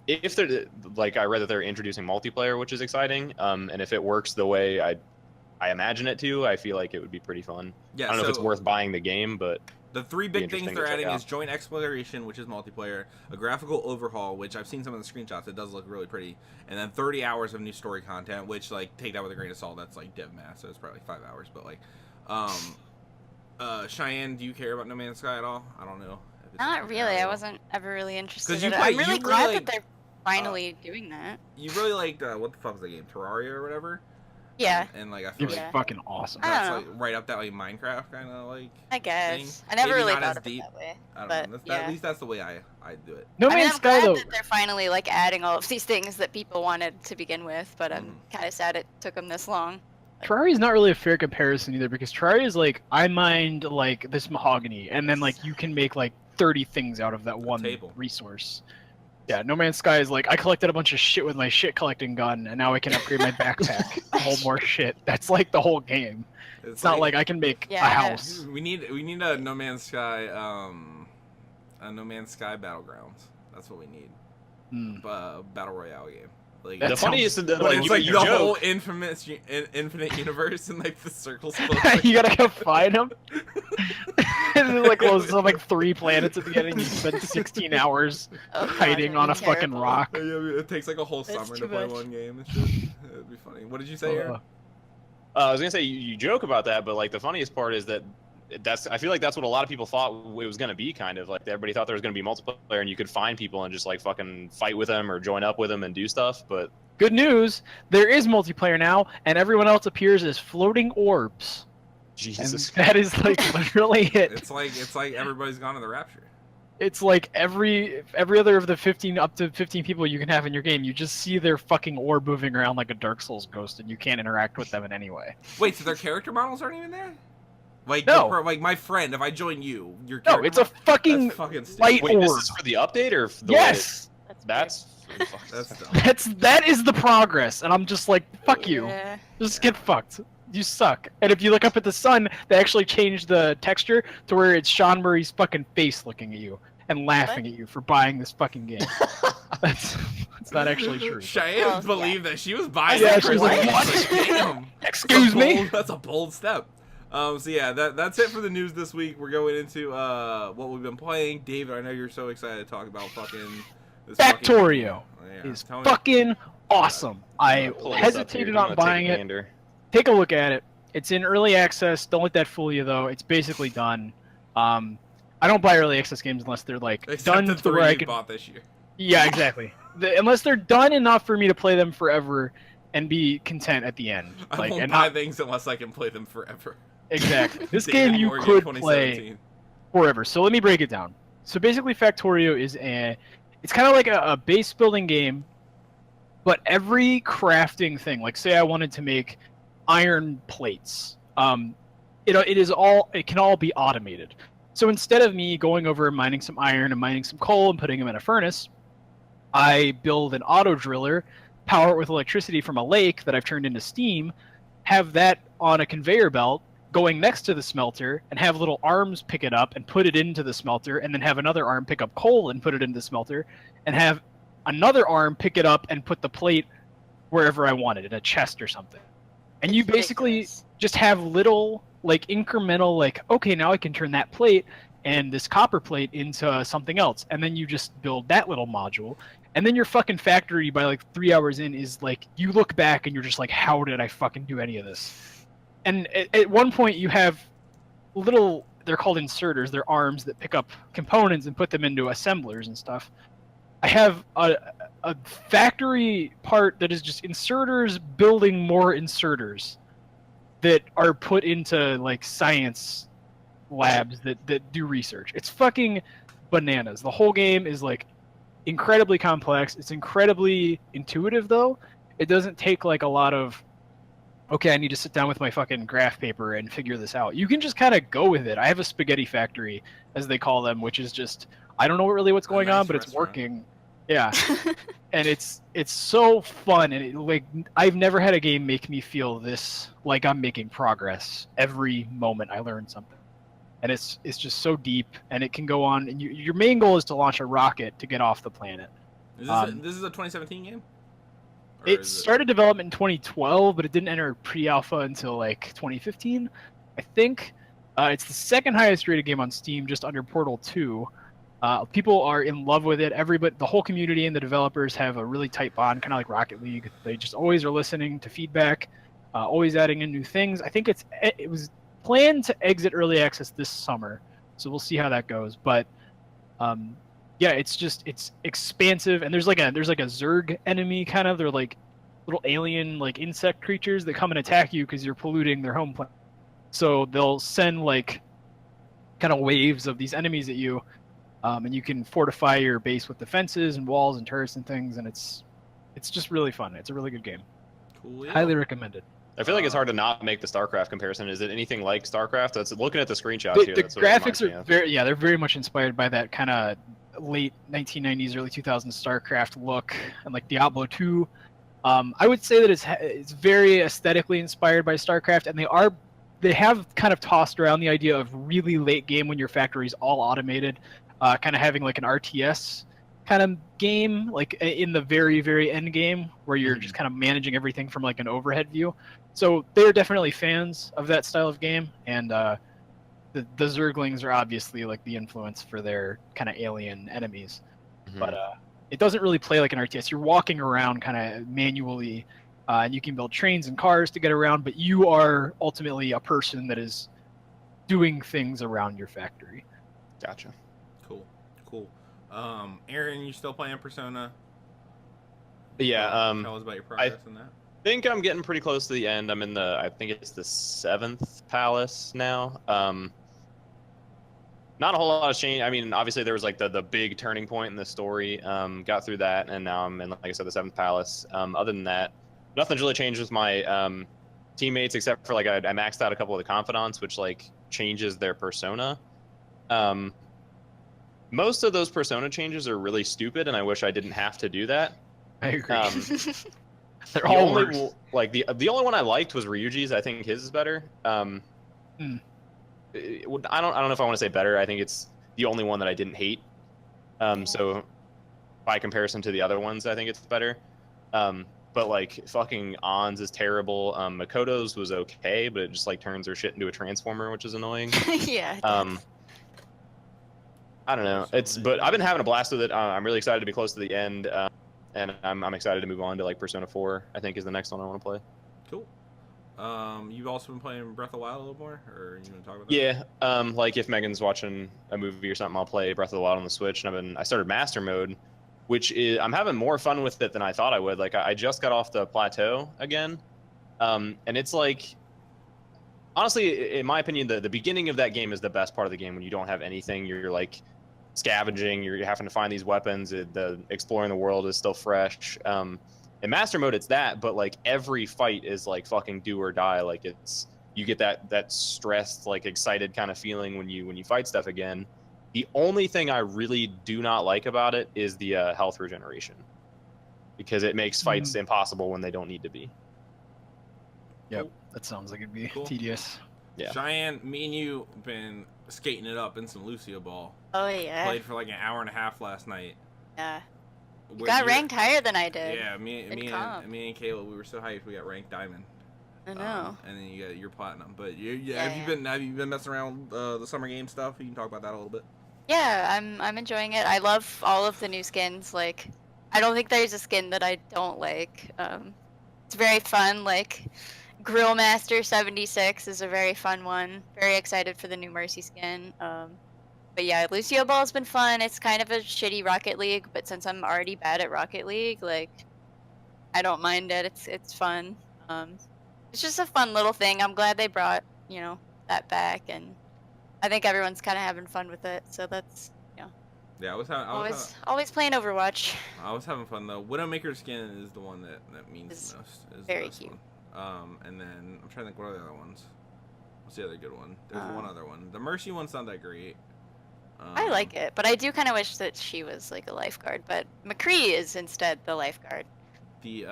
Speaker 4: if they're like, I read that they're introducing multiplayer, which is exciting. And if it works the way I imagine it to, I feel like it would be pretty fun.
Speaker 1: Yeah,
Speaker 4: I don't know if it's worth buying the game, but
Speaker 1: the 3 big things they're adding is joint exploration, which is multiplayer, a graphical overhaul, which I've seen some of the screenshots, it does look really pretty, and then 30 hours of new story content, which like take that with a grain of salt. That's like dev math, so it's probably like 5 hours. But like, Cheyenne, do you care about No Man's Sky at all? I don't know.
Speaker 3: Not really. I wasn't ever really interested in it.
Speaker 1: I'm
Speaker 3: really glad that they're finally doing that.
Speaker 1: You really liked what the fuck was the game, Terraria or whatever?
Speaker 3: Yeah.
Speaker 1: And like I feel
Speaker 2: like fucking awesome.
Speaker 1: That's like right up that like Minecraft kind of like.
Speaker 3: I guess.
Speaker 1: Thing.
Speaker 3: I never
Speaker 1: Maybe
Speaker 3: really
Speaker 1: not
Speaker 3: thought
Speaker 1: as
Speaker 3: of it
Speaker 1: deep.
Speaker 3: that way.
Speaker 1: I
Speaker 3: But
Speaker 1: don't know. At least that's the way I do it.
Speaker 2: No Man's Sky
Speaker 3: I'm
Speaker 2: though.
Speaker 3: glad that they're finally like adding all of these things that people wanted to begin with, but I'm kind of sad it took them this long.
Speaker 2: Terraria is not really a fair comparison either, because Terraria is like, I mined like this mahogany, and then like you can make like 30 things out of that one resource. Yeah, No Man's Sky is like, I collected a bunch of shit with my shit collecting gun, and now I can upgrade my backpack to hold more shit. That's like the whole game. It's not like I can make a house.
Speaker 1: We need a No Man's Sky Battlegrounds. That's what we need. Battle Royale game. Like
Speaker 2: That
Speaker 4: The funniest,
Speaker 2: sounds-
Speaker 1: but
Speaker 4: like,
Speaker 1: it's
Speaker 4: you,
Speaker 1: like
Speaker 4: you
Speaker 1: the
Speaker 4: joke.
Speaker 1: whole infinite universe and like the circles.
Speaker 2: You gotta go find them. And then, like, closes on like 3 planets at the end, and you spend 16 hours
Speaker 3: Oh, God,
Speaker 2: hiding
Speaker 3: that'd
Speaker 2: on
Speaker 3: be
Speaker 2: a fucking
Speaker 3: terrible.
Speaker 2: rock.
Speaker 1: It takes like a whole
Speaker 3: That's
Speaker 1: summer
Speaker 3: too
Speaker 1: to play
Speaker 3: much.
Speaker 1: one game and shit. It'd be funny. What did you say, Aaron?
Speaker 4: I was gonna say you joke about that, but like the funniest part is that I feel like that's what a lot of people thought it was gonna be. Kind of like everybody thought there was gonna be multiplayer and you could find people and just like fucking fight with them or join up with them and do stuff. But
Speaker 2: Good news, there is multiplayer now, and everyone else appears as floating orbs. And
Speaker 4: Jesus,
Speaker 2: that is like literally it.
Speaker 1: It's like everybody's gone to the rapture.
Speaker 2: It's like every other of the 15 up to 15 people you can have in your game, you just see their fucking orb moving around like a Dark Souls ghost, and you can't interact with them in any way.
Speaker 1: Wait, so their character models aren't even there? Like
Speaker 2: No.
Speaker 1: like my friend, if I join you, your
Speaker 2: No,
Speaker 1: character
Speaker 2: it's a fucking
Speaker 1: that's fucking stupid.
Speaker 2: light
Speaker 4: wait, this
Speaker 2: orb.
Speaker 4: is for the update or the
Speaker 2: Yes,
Speaker 4: That's
Speaker 1: That's dumb.
Speaker 2: that is the progress, and I'm just like, fuck you.
Speaker 3: Yeah.
Speaker 2: Just get fucked. You suck. And if you look up at the sun, they actually changed the texture to where it's Sean Murray's fucking face looking at you and laughing at you for buying this fucking game. That's not actually true.
Speaker 1: Cheyenne
Speaker 3: Well,
Speaker 1: believed that she was buying
Speaker 2: Yeah,
Speaker 1: it.
Speaker 2: she was like,
Speaker 1: Christmas.
Speaker 2: "What?"
Speaker 1: Damn.
Speaker 2: Excuse me?
Speaker 1: That's a bold step. So yeah, that's it for the news this week. We're going into what we've been playing. David, I know you're so excited to talk about fucking this
Speaker 2: Factorio
Speaker 1: fucking,
Speaker 2: is
Speaker 1: tell me.
Speaker 2: fucking awesome. I
Speaker 4: Pull this up here.
Speaker 2: hesitated
Speaker 4: I'm
Speaker 2: on
Speaker 4: gonna take
Speaker 2: buying
Speaker 4: a
Speaker 2: it.
Speaker 4: gander.
Speaker 2: Take a look at it. It's in early access. Don't let that fool you, though. It's basically done. I don't buy early access games unless they're like
Speaker 1: Except
Speaker 2: done
Speaker 1: the
Speaker 2: to where
Speaker 1: three
Speaker 2: I
Speaker 1: you
Speaker 2: can.
Speaker 1: bought this year.
Speaker 2: Yeah, exactly. Unless they're done enough for me to play them forever and be content at the end.
Speaker 1: I
Speaker 2: Like,
Speaker 1: won't
Speaker 2: and
Speaker 1: buy
Speaker 2: not
Speaker 1: things unless I can play them forever.
Speaker 2: exactly. This
Speaker 1: David
Speaker 2: game you
Speaker 1: Morgan,
Speaker 2: could play
Speaker 1: 2017.
Speaker 2: forever. So let me break it down. So basically, Factorio is it's kind of like a base building game, but every crafting thing, like say I wanted to make iron plates, it can all be automated. So instead of me going over and mining some iron and mining some coal and putting them in a furnace, I build an auto driller, power it with electricity from a lake that I've turned into steam, have that on a conveyor belt going next to the smelter, and have little arms pick it up and put it into the smelter, and then have another arm pick up coal and put it into the smelter, and have another arm pick it up and put the plate wherever I wanted, in a chest or something. And you basically
Speaker 3: Ridiculous.
Speaker 2: just have little, like, incremental, like, okay, now I can turn that plate and this copper plate into something else. And then you just build that little module. And then your fucking factory, by like 3 hours in, is like, you look back and you're just like, how did I fucking do any of this? And at one point you have little, they're called inserters, they're arms that pick up components and put them into assemblers and stuff. I have a factory part that is just inserters building more inserters that are put into like science labs that do research. It's fucking bananas. The whole game is like incredibly complex. It's incredibly intuitive though. It doesn't take like a lot of, okay, I need to sit down with my fucking graph paper and figure this out. You can just kind of go with it. I have a spaghetti factory, as they call them, which is just, I don't know really what's going
Speaker 1: nice
Speaker 2: on, but it's
Speaker 1: restaurant.
Speaker 2: working. Yeah. And it's so fun, and it, like, I've never had a game make me feel this like I'm making progress every moment I learn something. And it's just so deep, and it can go on, and your main goal is to launch a rocket to get off the planet.
Speaker 1: Is this is a 2017 game? Or
Speaker 2: It
Speaker 1: is
Speaker 2: started development in 2012, but it didn't enter pre-alpha until like 2015, I think. It's the second highest rated game on Steam, just under Portal 2. People are in love with it. The whole community and the developers have a really tight bond, kind of like Rocket League. They just always are listening to feedback, always adding in new things. I think it was planned to exit early access this summer, so we'll see how that goes. But yeah, it's expansive, and there's like a Zerg enemy kind of. They're like little alien like insect creatures that come and attack you because you're polluting their home planet. So they'll send like kind of waves of these enemies at you, and you can fortify your base with defenses and walls and turrets and things, and it's just really fun. It's a really good game.
Speaker 1: cool.
Speaker 2: Highly recommended.
Speaker 4: I feel like it's hard to not make the StarCraft comparison. Is it anything like StarCraft? That's looking at the screenshots
Speaker 2: The
Speaker 4: here. That's what it
Speaker 2: graphics
Speaker 4: reminds me
Speaker 2: are
Speaker 4: of.
Speaker 2: they're very much inspired by that kind of late 1990s, early 2000s StarCraft look, and like Diablo 2. I would say that it's very aesthetically inspired by StarCraft, and they have kind of tossed around the idea of really late game when your factory's all automated, kind of having like an RTS kind of game, like in the very, very end game, where you're just kind of managing everything from like an overhead view. So they're definitely fans of that style of game, and the Zerglings are obviously like the influence for their kind of alien enemies. But it doesn't really play like an RTS. You're walking around kind of manually, and you can build trains and cars to get around, but you are ultimately a person that is doing things around your factory.
Speaker 4: Gotcha.
Speaker 1: Cool. Aaron, you still playing Persona?
Speaker 4: Yeah.
Speaker 1: Tell us about your progress in that.
Speaker 4: I think I'm getting pretty close to the end. I'm in I think it's the 7th palace now. Not a whole lot of change. I mean, obviously there was like the big turning point in the story. Got through that, and now I'm in, like I said, the 7th palace. Other than that, nothing's really changed with my teammates, except for like I maxed out a couple of the confidants, which like changes their persona. Most of those persona changes are really stupid, and I wish I didn't have to do that.
Speaker 2: I agree. They're
Speaker 4: The
Speaker 2: all
Speaker 4: only
Speaker 2: worse.
Speaker 4: like the only one I liked was Ryuji's. I think his is better. I don't know if I want to say better. I think it's the only one that I didn't hate. So by comparison to the other ones, I think it's better. But like fucking On's is terrible. Makoto's was okay, but it just like turns her shit into a transformer, which is annoying.
Speaker 3: Yeah.
Speaker 4: I don't know. But I've been having a blast with it. I'm really excited to be close to the end, and I'm excited to move on to like Persona 4. I think is the next one I want to play.
Speaker 1: Cool. You've also been playing Breath of the Wild a little more, or you want to talk about that?
Speaker 4: Yeah. Like if Megan's watching a movie or something, I'll play Breath of the Wild on the Switch. And I started Master Mode, which is I'm having more fun with it than I thought I would. Like I just got off the plateau again, and it's like, honestly, in my opinion, the beginning of that game is the best part of the game when you don't have anything. You're like scavenging. You're having to find these weapons. The exploring the world is still fresh. In Master Mode, it's that, but like every fight is like fucking do or die. Like you get that stressed, like excited kind of feeling when you fight stuff again. The only thing I really do not like about it is the health regeneration, because it makes fights impossible when they don't need to be.
Speaker 2: Yep, that sounds like it'd be tedious.
Speaker 4: Yeah.
Speaker 1: Cheyenne, me and you been skating it up in some Lucio Ball.
Speaker 3: Oh yeah.
Speaker 1: Played for like an hour and a half last night.
Speaker 3: Yeah. You got ranked higher than I did.
Speaker 1: Yeah, me and Kayla, we were so hyped we got ranked diamond.
Speaker 3: I know.
Speaker 1: And then you got your platinum. But have you been messing around the summer game stuff? You can talk about that a little bit.
Speaker 3: Yeah, I'm enjoying it. I love all of the new skins. Like, I don't think there's a skin that I don't like. It's very fun. Like, Grillmaster 76 is a very fun one. Very excited for the new Mercy skin. But yeah, Lucio Ball's been fun. It's kind of a shitty Rocket League, but since I'm already bad at Rocket League, like, I don't mind it. It's fun. It's just a fun little thing. I'm glad they brought, that back, and I think everyone's kind of having fun with it. So that's,
Speaker 1: Yeah,
Speaker 3: always playing Overwatch.
Speaker 1: I was having fun though. Widowmaker skin is the one that means the most. Is
Speaker 3: very
Speaker 1: the best
Speaker 3: cute.
Speaker 1: One. And then I'm trying to think what are the other ones. What's the other good one? There's one other one. The Mercy one's not that great.
Speaker 3: I like it, but I do kind of wish that she was like a lifeguard. But McCree is instead the lifeguard.
Speaker 1: The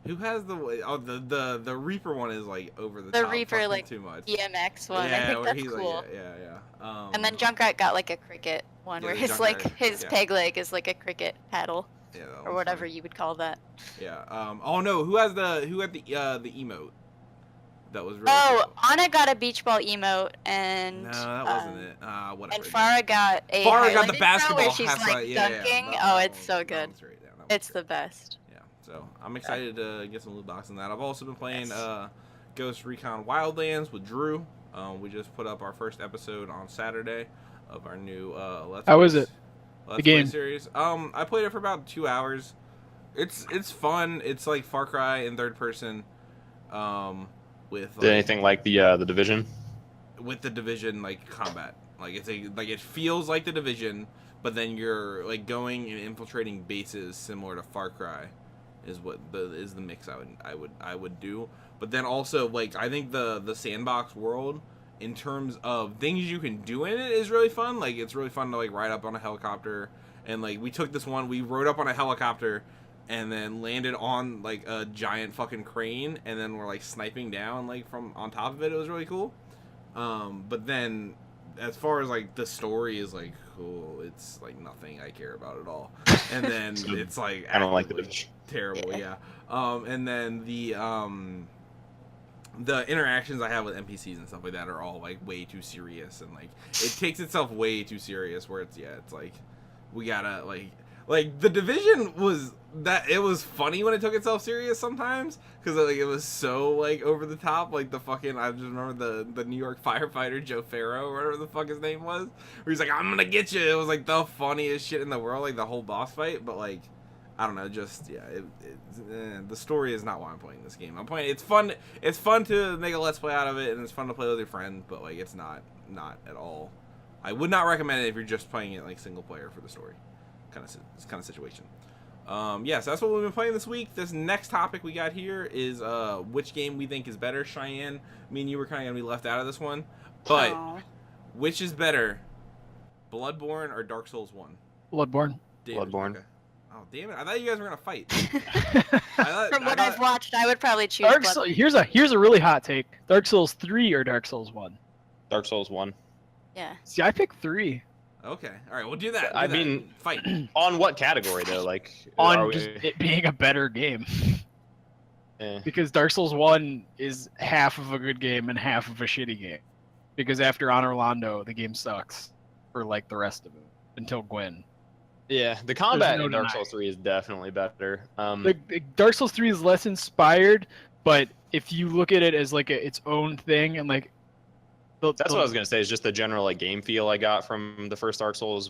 Speaker 1: who has the Reaper one is like over the
Speaker 3: The
Speaker 1: top,
Speaker 3: Reaper, like,
Speaker 1: too much.
Speaker 3: EMX one.
Speaker 1: Yeah,
Speaker 3: I think
Speaker 1: where
Speaker 3: that's
Speaker 1: he's
Speaker 3: cool.
Speaker 1: like, yeah.
Speaker 3: And then Junkrat got like a cricket one,
Speaker 1: Yeah,
Speaker 3: where
Speaker 1: the
Speaker 3: his
Speaker 1: Junkrat,
Speaker 3: peg leg is like a cricket paddle,
Speaker 1: Yeah, that
Speaker 3: or
Speaker 1: one's
Speaker 3: whatever
Speaker 1: funny.
Speaker 3: you would call that.
Speaker 1: Yeah. Oh no, who had the emote? That was really
Speaker 3: Oh,
Speaker 1: cool.
Speaker 3: Anna got a beach ball emote, and
Speaker 1: No, that wasn't it. Whatever.
Speaker 3: and Farah got a
Speaker 1: Farah got the
Speaker 3: highlighted
Speaker 1: basketball
Speaker 3: where she's
Speaker 1: half
Speaker 3: like
Speaker 1: side. Yeah,
Speaker 3: dunking.
Speaker 1: that
Speaker 3: Oh,
Speaker 1: one-
Speaker 3: it's so
Speaker 1: that
Speaker 3: good.
Speaker 1: one's great. Yeah, that one's
Speaker 3: It's
Speaker 1: great.
Speaker 3: the best.
Speaker 1: Yeah, so I'm excited to get some loot boxes in that. I've also been playing Ghost Recon Wildlands with Drew. We just put up our first episode on Saturday of our new
Speaker 2: How was it?
Speaker 1: Let's
Speaker 2: game?
Speaker 1: Play series. I played it for about 2 hours. It's fun. It's like Far Cry in third person. With
Speaker 4: Did anything like the Division?
Speaker 1: With the Division like combat, like it feels like the Division, but then you're like going and infiltrating bases similar to Far Cry, is what is the mix I would do. But then also like I think the sandbox world in terms of things you can do in it is really fun. Like it's really fun to like ride up on a helicopter, and like we took this one, we rode up on a helicopter and then landed on like a giant fucking crane, and then we're like sniping down like from on top of it. It was really cool. But then as far as like the story is like cool, it's like nothing I care about at all. And then it's like
Speaker 4: I don't like
Speaker 1: actively terrible, yeah. And then the interactions I have with NPCs and stuff like that are all like way too serious, and like it takes itself way too serious. Where it's like we gotta like the Division was that it was funny when it took itself serious sometimes because like it was so like over the top. Like the fucking I just remember the New York firefighter Joe Farrow or whatever the fuck his name was, where he's like I'm gonna get you. It was like the funniest shit in the world, like the whole boss fight. But like I don't know, just yeah, the story is not why I'm playing this game. I'm playing. It's fun. It's fun to make a let's play out of it, and it's fun to play with your friends. But like, it's not at all. I would not recommend it if you're just playing it like single player for the story, kind of situation. Yeah, so that's what we've been playing this week. This next topic we got here is which game we think is better. Cheyenne, me and you were kind of gonna be left out of this one, but which is better, Bloodborne or Dark Souls 1?
Speaker 2: Bloodborne.
Speaker 1: David,
Speaker 4: Bloodborne.
Speaker 1: Okay. Oh damn it! I thought you guys were gonna fight.
Speaker 3: From what I've watched, I would probably choose
Speaker 2: Dark
Speaker 3: Bloodborne.
Speaker 2: Souls. Here's a really hot take. Dark Souls 3 or Dark Souls 1?
Speaker 4: Dark Souls 1.
Speaker 3: Yeah.
Speaker 2: See, I picked 3.
Speaker 1: Okay, all right, we'll do that.
Speaker 4: I mean,
Speaker 1: fight.
Speaker 4: On what category though? Like
Speaker 2: On just it being a better game. Because Dark Souls 1 is half of a good game and half of a shitty game. Because after Honor Londo, the game sucks for like the rest of it until Gwyn.
Speaker 4: Yeah, the combat
Speaker 2: no
Speaker 4: in Dark
Speaker 2: denying.
Speaker 4: Souls 3 is definitely better.
Speaker 2: Dark Souls 3 is less inspired, but if you look at it as like its own thing and like
Speaker 4: that's what I was gonna say. Is just the general like game feel I got from the first Dark Souls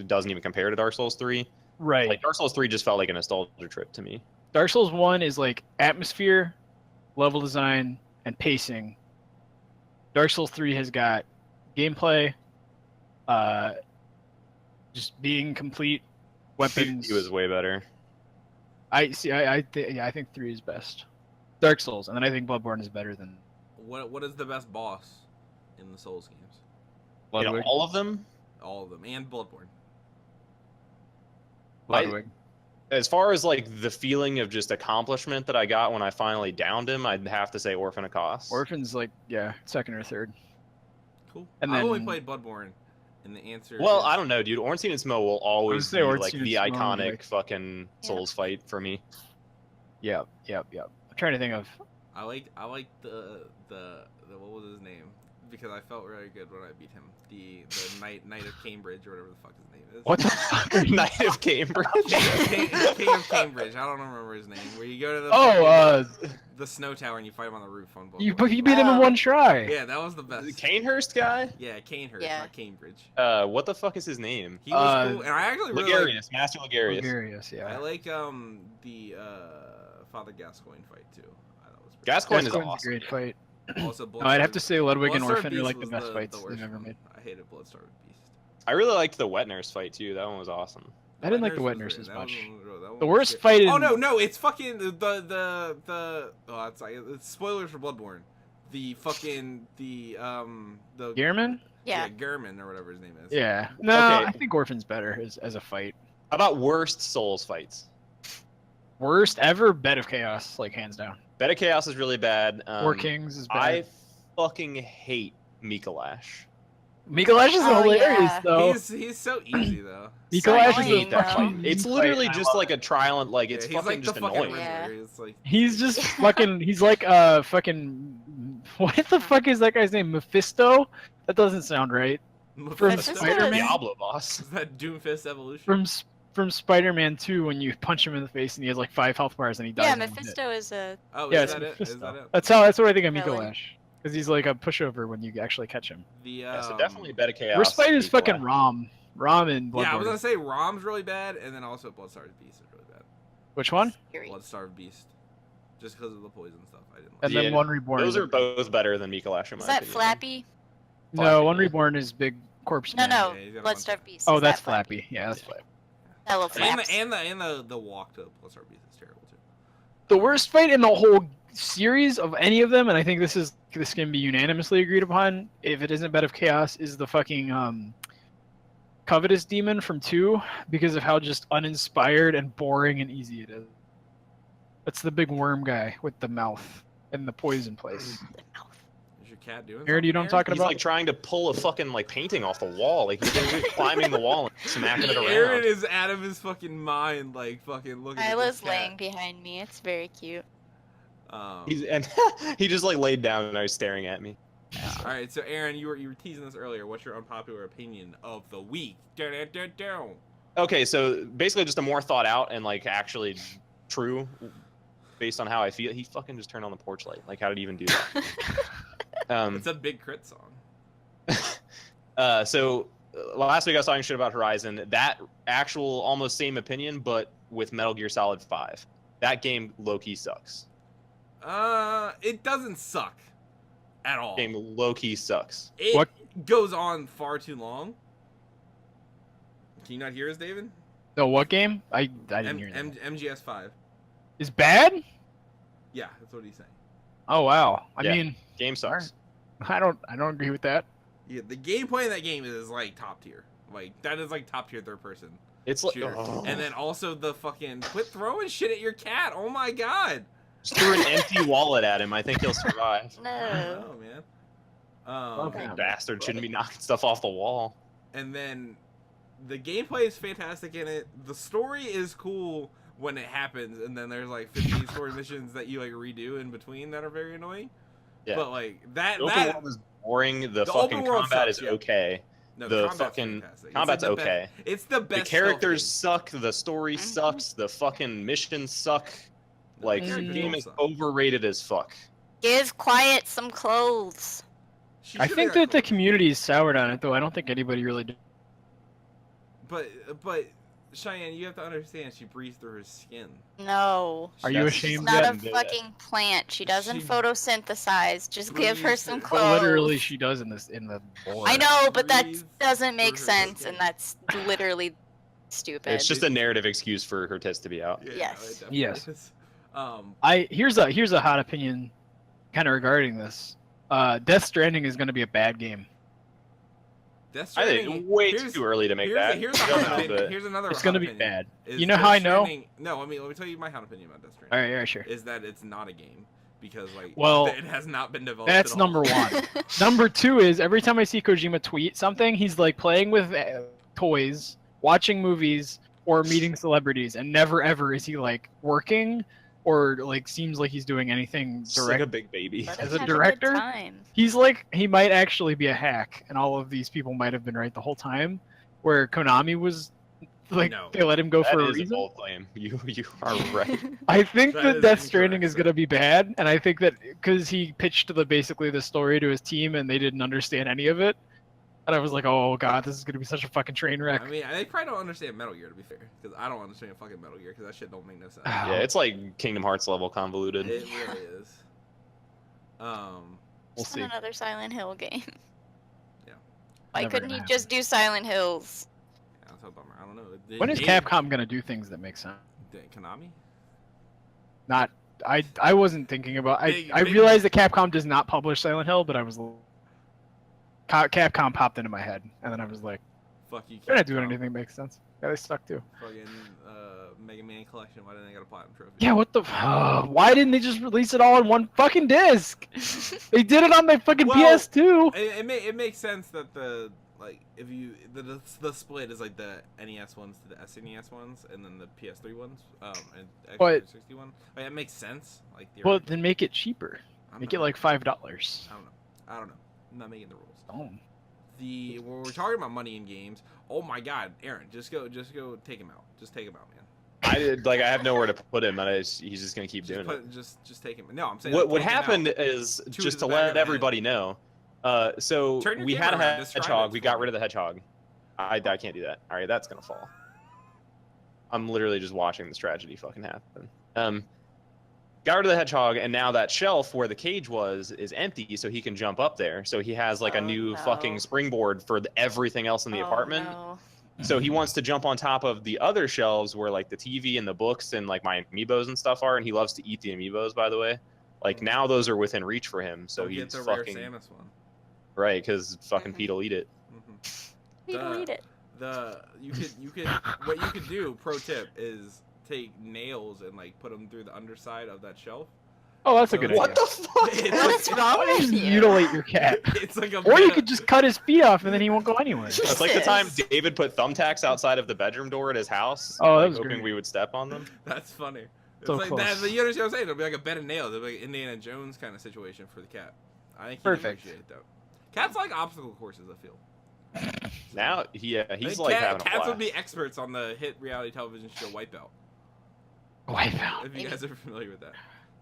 Speaker 4: doesn't even compare to Dark Souls 3.
Speaker 2: Right.
Speaker 4: Like Dark Souls 3 just felt like a nostalgia trip to me.
Speaker 2: Dark Souls 1 is like atmosphere, level design, and pacing. Dark Souls 3 has got gameplay, just being complete, weapons.
Speaker 4: He was way better.
Speaker 2: I think 3 is best. Dark Souls, and then I think Bloodborne is better than.
Speaker 1: What is the best boss in the Souls games?
Speaker 2: Ludwig.
Speaker 4: All of them?
Speaker 1: All of them, and Bloodborne.
Speaker 2: Ludwig.
Speaker 4: As far as like the feeling of just accomplishment that I got when I finally downed him, I'd have to say Orphan of Kos.
Speaker 2: Orphan's like second or third.
Speaker 1: Cool.
Speaker 2: And
Speaker 1: I've
Speaker 2: then-
Speaker 1: only played Bloodborne, and the answer.
Speaker 4: Well,
Speaker 1: is...
Speaker 4: I don't know, dude. Ornstein and Smough will always
Speaker 2: say
Speaker 4: be
Speaker 2: Ornstein
Speaker 4: like
Speaker 2: and
Speaker 4: the
Speaker 2: Smough,
Speaker 4: iconic
Speaker 2: like-
Speaker 4: fucking Souls fight for me.
Speaker 2: Yep. I'm trying to think of.
Speaker 1: I like the what was his name, because I felt really good when I beat him. The Knight of Cambridge or whatever the fuck his name is.
Speaker 2: What the fuck are you?
Speaker 4: Knight of Cambridge.
Speaker 1: King of Cambridge. I don't remember his name. Where you go to the snow tower and you fight him on the roof on Bloodborne.
Speaker 2: you beat him in one try.
Speaker 1: Yeah, that was the best.
Speaker 4: The Canehurst guy?
Speaker 1: Yeah, Canehurst,
Speaker 3: Yeah.
Speaker 1: not Cambridge.
Speaker 4: What the fuck is his name?
Speaker 1: He was cool, and I actually really like,
Speaker 4: Ligarius, Master Ligarius.
Speaker 2: Ligarius, yeah.
Speaker 1: I like the Father Gascoigne fight too. I thought it was pretty
Speaker 4: Gascoigne is
Speaker 2: Gascoigne's
Speaker 4: awesome.
Speaker 2: a great fight.
Speaker 1: cool. Also,
Speaker 2: No, I'd have to say Ludwig and
Speaker 1: Bloodstarved
Speaker 2: Orphan are
Speaker 1: Beast
Speaker 2: like the
Speaker 1: was
Speaker 2: best fights
Speaker 1: worst
Speaker 2: they've ever
Speaker 1: one.
Speaker 2: made.
Speaker 1: I hated Bloodstarved Beast.
Speaker 4: I really liked the Wet Nurse fight too. That one was awesome.
Speaker 2: I didn't like the
Speaker 1: Wet
Speaker 2: Wet Nurse as
Speaker 1: That
Speaker 2: much.
Speaker 1: one
Speaker 2: The
Speaker 1: was
Speaker 2: worst
Speaker 1: shit.
Speaker 2: fight in.
Speaker 1: Oh no, it's fucking the it's like it's spoilers for Bloodborne. The fucking the
Speaker 2: Gehrman?
Speaker 3: Yeah.
Speaker 1: Gehrman or whatever his name is.
Speaker 2: Yeah. No,
Speaker 4: Okay.
Speaker 2: I think Orphan's better as a fight.
Speaker 4: How about worst Souls fights?
Speaker 2: Worst ever, Bed of Chaos, like hands down.
Speaker 4: Bed of Chaos is really bad.
Speaker 2: War Kings is bad.
Speaker 4: I fucking hate Mikolash.
Speaker 2: Mikolash is
Speaker 3: Oh,
Speaker 2: hilarious
Speaker 3: yeah.
Speaker 2: though.
Speaker 1: He's so easy though.
Speaker 2: Mikolash is
Speaker 3: annoying,
Speaker 2: a
Speaker 3: though.
Speaker 2: fucking.
Speaker 4: It's
Speaker 2: fight.
Speaker 4: literally
Speaker 2: I
Speaker 4: just
Speaker 2: love
Speaker 4: like a trial and like it's
Speaker 1: he's
Speaker 4: fucking
Speaker 1: like
Speaker 4: just
Speaker 1: the fucking
Speaker 4: annoying.
Speaker 1: Riddler.
Speaker 3: Yeah.
Speaker 1: It's like
Speaker 2: He's just
Speaker 3: Yeah.
Speaker 2: fucking. He's like fucking. What the fuck is that guy's name? Mephisto? That doesn't sound right. From
Speaker 3: Mephisto
Speaker 2: Spider-Man.
Speaker 3: is-
Speaker 4: Diablo boss.
Speaker 1: Is that Doomfist evolution?
Speaker 2: From Spider-Man 2 when you punch him in the face and he has like 5 health bars and he dies.
Speaker 3: Yeah,
Speaker 2: in one hit.
Speaker 3: Mephisto is a.
Speaker 1: Oh,
Speaker 2: Yeah,
Speaker 1: is
Speaker 2: it's
Speaker 1: that it? Is
Speaker 2: Mephisto.
Speaker 1: that it?
Speaker 2: That's what I think of
Speaker 3: Really?
Speaker 2: Mikolash. Because he's like a pushover when you actually catch him.
Speaker 1: The
Speaker 4: Yeah, so definitely Bed of Chaos.
Speaker 2: Worst fight is
Speaker 4: Mikolash.
Speaker 2: fucking Rom. Rom and Bloodborne.
Speaker 1: Yeah, I was gonna say Rom's really bad, and then also Bloodstarved Beast is really bad.
Speaker 2: Which one?
Speaker 3: Fury.
Speaker 1: Bloodstarved Beast, just because of the poison stuff. I didn't. Like
Speaker 2: And
Speaker 1: it.
Speaker 2: then
Speaker 4: Yeah,
Speaker 2: One Reborn.
Speaker 4: Those
Speaker 2: is
Speaker 4: are both better than Mikolash in my
Speaker 3: Is that
Speaker 4: opinion.
Speaker 3: Flappy?
Speaker 2: No,
Speaker 4: Flappy,
Speaker 2: One
Speaker 4: yeah.
Speaker 2: Reborn is Big Corpse
Speaker 3: No,
Speaker 2: Man.
Speaker 3: no.
Speaker 1: Yeah, he's got a bunch
Speaker 3: Bloodstarved Beast.
Speaker 2: Oh,
Speaker 3: Is
Speaker 2: that's
Speaker 3: that
Speaker 2: Flappy. Yeah, that's Flappy.
Speaker 3: That little
Speaker 1: And
Speaker 3: flaps.
Speaker 1: the walk to Bloodstarved Beast is terrible too.
Speaker 2: The worst fight in the whole series of any of them, and I think this can be unanimously agreed upon, if it isn't Bed of Chaos, is the fucking Covetous Demon from 2, because of how just uninspired and boring and easy it is. That's the big worm guy with the mouth and the poison place.
Speaker 1: Is your cat doing?
Speaker 2: Aaron, you know what I'm talking
Speaker 4: He's
Speaker 2: about?
Speaker 4: like trying to pull a fucking like painting off the wall. Like he's literally climbing the wall and smacking it around.
Speaker 1: Aaron is out of his fucking mind, like fucking looking at this
Speaker 3: Isla's
Speaker 1: cat.
Speaker 3: laying behind me. It's very cute.
Speaker 4: And he just like laid down and now he's staring at me.
Speaker 1: All right, so Aaron, you were teasing this earlier. What's your unpopular opinion of the week?
Speaker 4: Okay, so basically just a more thought out and like actually true, based on how I feel. He fucking just turned on the porch light. Like, how did he even do that?
Speaker 1: It's a big crit song.
Speaker 4: So last week I was talking shit about Horizon. That actual almost same opinion, but with Metal Gear Solid 5. That game low-key sucks.
Speaker 1: It doesn't suck at all.
Speaker 4: Game low-key sucks.
Speaker 1: It
Speaker 2: What?
Speaker 1: goes on far too long. Can you not hear us, David?
Speaker 2: No, what game? I didn't hear that.
Speaker 1: MGS 5.
Speaker 2: Is bad?
Speaker 1: Yeah, that's what he's saying.
Speaker 2: Oh wow. I
Speaker 4: Yeah.
Speaker 2: mean,
Speaker 4: Game sucks.
Speaker 2: I don't agree with that.
Speaker 1: Yeah, the gameplay in that game is like top tier. Like that is like top tier third person
Speaker 4: It's like,
Speaker 1: shooter. And then also the fucking quit throwing shit at your cat. Oh my god.
Speaker 4: just threw an empty wallet at him. I think he'll survive.
Speaker 3: No.
Speaker 1: Oh man.
Speaker 2: Okay.
Speaker 4: Bastard shouldn't be knocking stuff off the wall.
Speaker 1: And then the gameplay is fantastic in it. The story is cool when it happens, and then there's like 15 story missions that you like redo in between that are very annoying.
Speaker 4: Yeah.
Speaker 1: But like that
Speaker 4: The open world is boring. The fucking
Speaker 1: open world
Speaker 4: combat
Speaker 1: sucks,
Speaker 4: is
Speaker 1: yeah.
Speaker 4: okay.
Speaker 1: No,
Speaker 4: The
Speaker 1: combat's
Speaker 4: fucking
Speaker 1: fantastic.
Speaker 4: combat's
Speaker 1: it's like the
Speaker 4: okay.
Speaker 1: It's the best.
Speaker 4: The characters
Speaker 1: stealth
Speaker 4: suck. The story sucks. The fucking missions suck.
Speaker 1: game.
Speaker 4: Like,
Speaker 1: The
Speaker 4: the
Speaker 1: characters
Speaker 4: game
Speaker 1: don't
Speaker 4: is
Speaker 1: suck.
Speaker 4: overrated as fuck.
Speaker 3: Give Quiet some clothes.
Speaker 1: She
Speaker 2: I
Speaker 1: should've
Speaker 2: think
Speaker 1: got
Speaker 2: that the
Speaker 1: close.
Speaker 2: community is soured on it, though. I don't think anybody really did.
Speaker 1: But Cheyenne, you have to understand. She breathes through her skin.
Speaker 3: No.
Speaker 2: Are you
Speaker 4: That's-
Speaker 3: She's
Speaker 2: ashamed
Speaker 3: not
Speaker 2: yet?
Speaker 3: a fucking plant. She doesn't
Speaker 1: She
Speaker 3: photosynthesize. Just give her
Speaker 1: breathes
Speaker 3: some
Speaker 1: through-
Speaker 3: clothes.
Speaker 2: Well, literally, she does in the lore.
Speaker 3: I know, but that
Speaker 1: breathes
Speaker 3: doesn't make
Speaker 1: through her
Speaker 3: sense,
Speaker 1: skin.
Speaker 3: and that's literally stupid.
Speaker 4: It's just a narrative excuse for her tits to be out.
Speaker 1: Yeah,
Speaker 3: Yes.
Speaker 1: it definitely
Speaker 2: Yes.
Speaker 1: is.
Speaker 2: Here's a hot opinion, kind of regarding this. Death Stranding is going to be a bad game.
Speaker 1: Death
Speaker 4: I
Speaker 1: Stranding.
Speaker 4: think way
Speaker 1: here's-
Speaker 4: too early to make
Speaker 1: here's,
Speaker 4: that.
Speaker 1: Here's, a
Speaker 4: I
Speaker 1: hot
Speaker 4: don't know,
Speaker 1: opinion.
Speaker 4: but
Speaker 1: Here's another.
Speaker 2: It's
Speaker 1: hot
Speaker 2: going to be
Speaker 1: opinion.
Speaker 2: bad.
Speaker 1: Is
Speaker 2: You know
Speaker 1: Death
Speaker 2: how I know?
Speaker 1: Stranding- No, let me tell you my hot opinion about Death Stranding.
Speaker 2: All right, sure.
Speaker 1: Is that it's not a game because like
Speaker 2: Well,
Speaker 1: it has not been developed.
Speaker 2: That's
Speaker 1: at all.
Speaker 2: number one. Number two is every time I see Kojima tweet something, he's like playing with toys, watching movies, or meeting celebrities, and never ever is he like working or like seems like he's doing anything
Speaker 4: Just like a
Speaker 2: direct.
Speaker 4: big baby.
Speaker 3: Let
Speaker 2: As
Speaker 3: him
Speaker 2: a
Speaker 3: have good
Speaker 2: director?
Speaker 3: time.
Speaker 2: He's like he might actually be a hack, and all of these people might have been right the whole time. Where Konami was like
Speaker 1: No.
Speaker 2: they let him go
Speaker 4: That
Speaker 2: for a
Speaker 4: is a
Speaker 2: reason.
Speaker 4: bold claim. You are right.
Speaker 2: I think
Speaker 1: That
Speaker 2: that
Speaker 1: is
Speaker 2: Death Stranding
Speaker 1: incorrect,
Speaker 2: is
Speaker 1: sir.
Speaker 2: going to be bad, and I think that because he pitched basically the story to his team and they didn't understand any of it, and I was like, oh god, this is going to be such a fucking train wreck.
Speaker 1: I mean, they probably don't understand Metal Gear to be fair, because I don't understand fucking Metal Gear because that shit don't make no sense.
Speaker 2: Ah.
Speaker 4: Yeah, it's like Kingdom Hearts level convoluted.
Speaker 1: It really is.
Speaker 2: We'll
Speaker 3: Just
Speaker 2: see.
Speaker 3: another Silent Hill game.
Speaker 1: Yeah.
Speaker 3: Why
Speaker 2: Never
Speaker 3: couldn't
Speaker 2: gonna
Speaker 3: he just do Silent Hills?
Speaker 1: Yeah, that's a bummer. I don't know.
Speaker 2: When is Capcom going to do things that make sense?
Speaker 1: Konami?
Speaker 2: Not. I wasn't thinking about. I
Speaker 1: Big-
Speaker 2: realized that Capcom does not publish Silent Hill, but I was. Capcom popped into my head, and then I was like,
Speaker 1: Fuck you.
Speaker 2: they're not doing
Speaker 1: Capcom.
Speaker 2: anything that makes sense. Yeah, they suck too.
Speaker 1: Fucking Mega Man collection. Why didn't they get a platinum trophy?
Speaker 2: Yeah, what the? Why didn't they just release it all in one fucking disc? They did it on my fucking
Speaker 1: Well,
Speaker 2: PS2.
Speaker 1: It makes sense that the like if you the split is like the NES ones to the SNES ones and then the PS3 ones and Xbox
Speaker 2: But-
Speaker 1: 360 one. Like, it makes sense. Like
Speaker 2: Well,
Speaker 1: theoretically.
Speaker 2: then make it cheaper.
Speaker 1: I'm
Speaker 2: Make
Speaker 1: not-
Speaker 2: it like $5.
Speaker 1: I don't know. I'm not making the rules.
Speaker 2: Oh.
Speaker 1: When we're talking about money in games, oh my god, Aaron, just go take him out. Just take him out, man.
Speaker 4: I have nowhere to put him, and he's just gonna keep doing it.
Speaker 1: Just take him. No, I'm saying
Speaker 4: What
Speaker 1: like, take him
Speaker 4: happened
Speaker 1: out.
Speaker 4: is
Speaker 1: Shoot
Speaker 4: just
Speaker 1: his
Speaker 4: to
Speaker 1: back of
Speaker 4: let
Speaker 1: the
Speaker 4: everybody know. So
Speaker 1: Turn your
Speaker 4: we had a
Speaker 1: camera around, describe
Speaker 4: hedgehog.
Speaker 1: it
Speaker 4: We
Speaker 1: for
Speaker 4: got
Speaker 1: me.
Speaker 4: rid of the hedgehog. I can't do that. All right, that's gonna fall. I'm literally just watching this tragedy fucking happen. Got rid of the hedgehog, and now that shelf where the cage was is empty, so he can jump up there. So he has like a
Speaker 3: Oh,
Speaker 4: new
Speaker 3: no.
Speaker 4: fucking springboard for everything else in the
Speaker 3: Oh,
Speaker 4: apartment.
Speaker 3: no.
Speaker 4: So he wants to jump on top of the other shelves where like the TV and the books and like my amiibos and stuff are, and he loves to eat the amiibos, by the way. Like now those are within reach for him, so
Speaker 1: Don't
Speaker 4: he's
Speaker 1: get the rare
Speaker 4: fucking
Speaker 1: Samus one.
Speaker 4: right because fucking
Speaker 3: Mhm.
Speaker 4: Pete will eat it.
Speaker 1: Mm-hmm.
Speaker 3: You delete it.
Speaker 1: You could what you could do. Pro tip is take nails and like put them through the underside of that shelf.
Speaker 2: Oh, that's a
Speaker 1: So
Speaker 2: good
Speaker 1: it's
Speaker 2: idea.
Speaker 4: What the fuck?
Speaker 1: It's
Speaker 3: What is wrong with
Speaker 2: Just
Speaker 3: you?
Speaker 2: mutilate your cat.
Speaker 1: It's like a
Speaker 2: Or you
Speaker 1: meta-
Speaker 2: could just cut his feet off and then he won't go anywhere.
Speaker 4: It's like the time
Speaker 3: Jesus.
Speaker 4: David put thumbtacks outside of the bedroom door at his house,
Speaker 2: Oh, that
Speaker 4: like
Speaker 2: was
Speaker 4: hoping
Speaker 2: great.
Speaker 4: we would step on them.
Speaker 1: That's funny. It's
Speaker 2: So
Speaker 1: like
Speaker 2: close.
Speaker 1: that. But you understand what I'm saying? It'll be like a bed and nails. It'll be like Indiana Jones kind of situation for the cat. I think he'd
Speaker 2: Perfect.
Speaker 1: appreciate it though. Cats like obstacle courses. I feel.
Speaker 4: Now,
Speaker 1: I
Speaker 4: he's
Speaker 1: think
Speaker 4: like having a
Speaker 1: cats
Speaker 4: blast.
Speaker 1: would be experts on the hit reality television show Wipeout.
Speaker 2: Wipeout.
Speaker 1: If you
Speaker 3: Maybe.
Speaker 1: guys are familiar with that.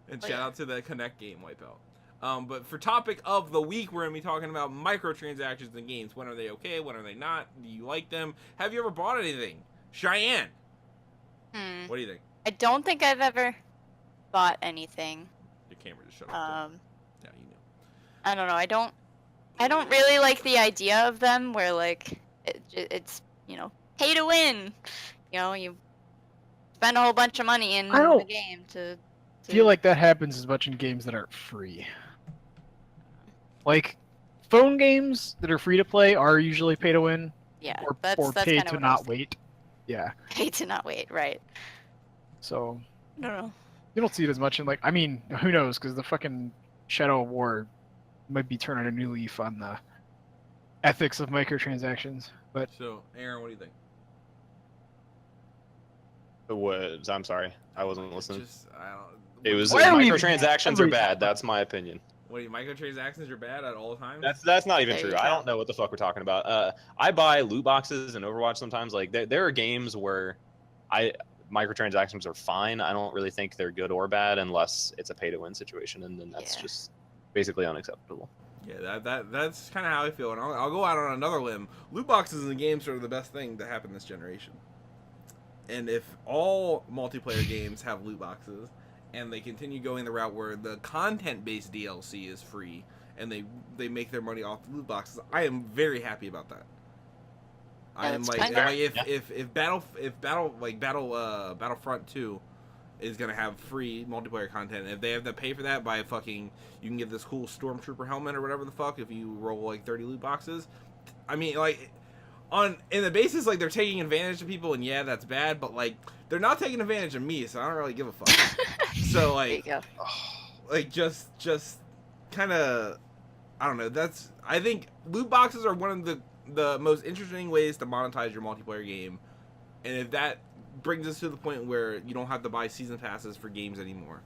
Speaker 1: And
Speaker 3: Oh,
Speaker 1: shout
Speaker 3: yeah.
Speaker 1: out to the Connect game Wipeout. But for topic of the week, we're gonna be talking about microtransactions in games. When are they okay? When are they not? Do you like them? Have you ever bought anything? Cheyenne, what do you think?
Speaker 3: I don't think I've ever bought anything.
Speaker 1: Your camera just shut off. Yeah, you knew.
Speaker 3: I don't know. I don't really like the idea of them where like it's pay to win. You spend a whole bunch of money in
Speaker 2: I don't
Speaker 3: the game to
Speaker 2: feel like that happens as much in games that aren't free. Like, phone games that are free to play are usually pay to win,
Speaker 3: yeah.
Speaker 2: or
Speaker 3: That's
Speaker 2: pay
Speaker 3: kind of
Speaker 2: to
Speaker 3: what I was
Speaker 2: not wait. Yeah.
Speaker 3: thinking. Pay to not wait. Right.
Speaker 2: So
Speaker 3: I don't know.
Speaker 2: you don't see it as much in, like, I mean, who knows? Because the fucking Shadow of War might be turning a new leaf on the ethics of microtransactions. But
Speaker 1: So, Aaron, what do you think?
Speaker 4: I'm sorry, I wasn't listening.
Speaker 1: Just, I don't.
Speaker 4: It was
Speaker 2: Why are we-
Speaker 4: microtransactions are
Speaker 2: every
Speaker 4: bad.
Speaker 2: time?
Speaker 4: That's my opinion.
Speaker 1: What do you? Microtransactions are bad at all times.
Speaker 4: That's not even
Speaker 3: There
Speaker 4: true.
Speaker 3: you
Speaker 4: I
Speaker 3: go.
Speaker 4: don't know what the fuck we're talking about. I buy loot boxes in Overwatch sometimes. Like there are games where microtransactions are fine. I don't really think they're good or bad unless it's a pay to win situation, and then that's
Speaker 3: Yeah.
Speaker 4: just basically unacceptable.
Speaker 1: Yeah, that's kind of how I feel, and I'll go out on another limb. Loot boxes in the games are the best thing to happen this generation. And if all multiplayer games have loot boxes, and they continue going the route where the content-based DLC is free, and they make their money off the loot boxes, I am very happy about that. I am
Speaker 3: that's
Speaker 1: like,
Speaker 3: fine.
Speaker 1: if Battlefront 2 is gonna have free multiplayer content, if they have to pay for that by fucking, you can get this cool stormtrooper helmet or whatever the fuck if you roll like 30 loot boxes. I mean, like, in the basis, like, they're taking advantage of people, and yeah, that's bad, but like, they're not taking advantage of me, so I don't really give a fuck. So
Speaker 3: There you
Speaker 1: like,
Speaker 3: go.
Speaker 1: like just kind of, I don't know. I think loot boxes are one of the most interesting ways to monetize your multiplayer game, and if that brings us to the point where you don't have to buy season passes for games anymore,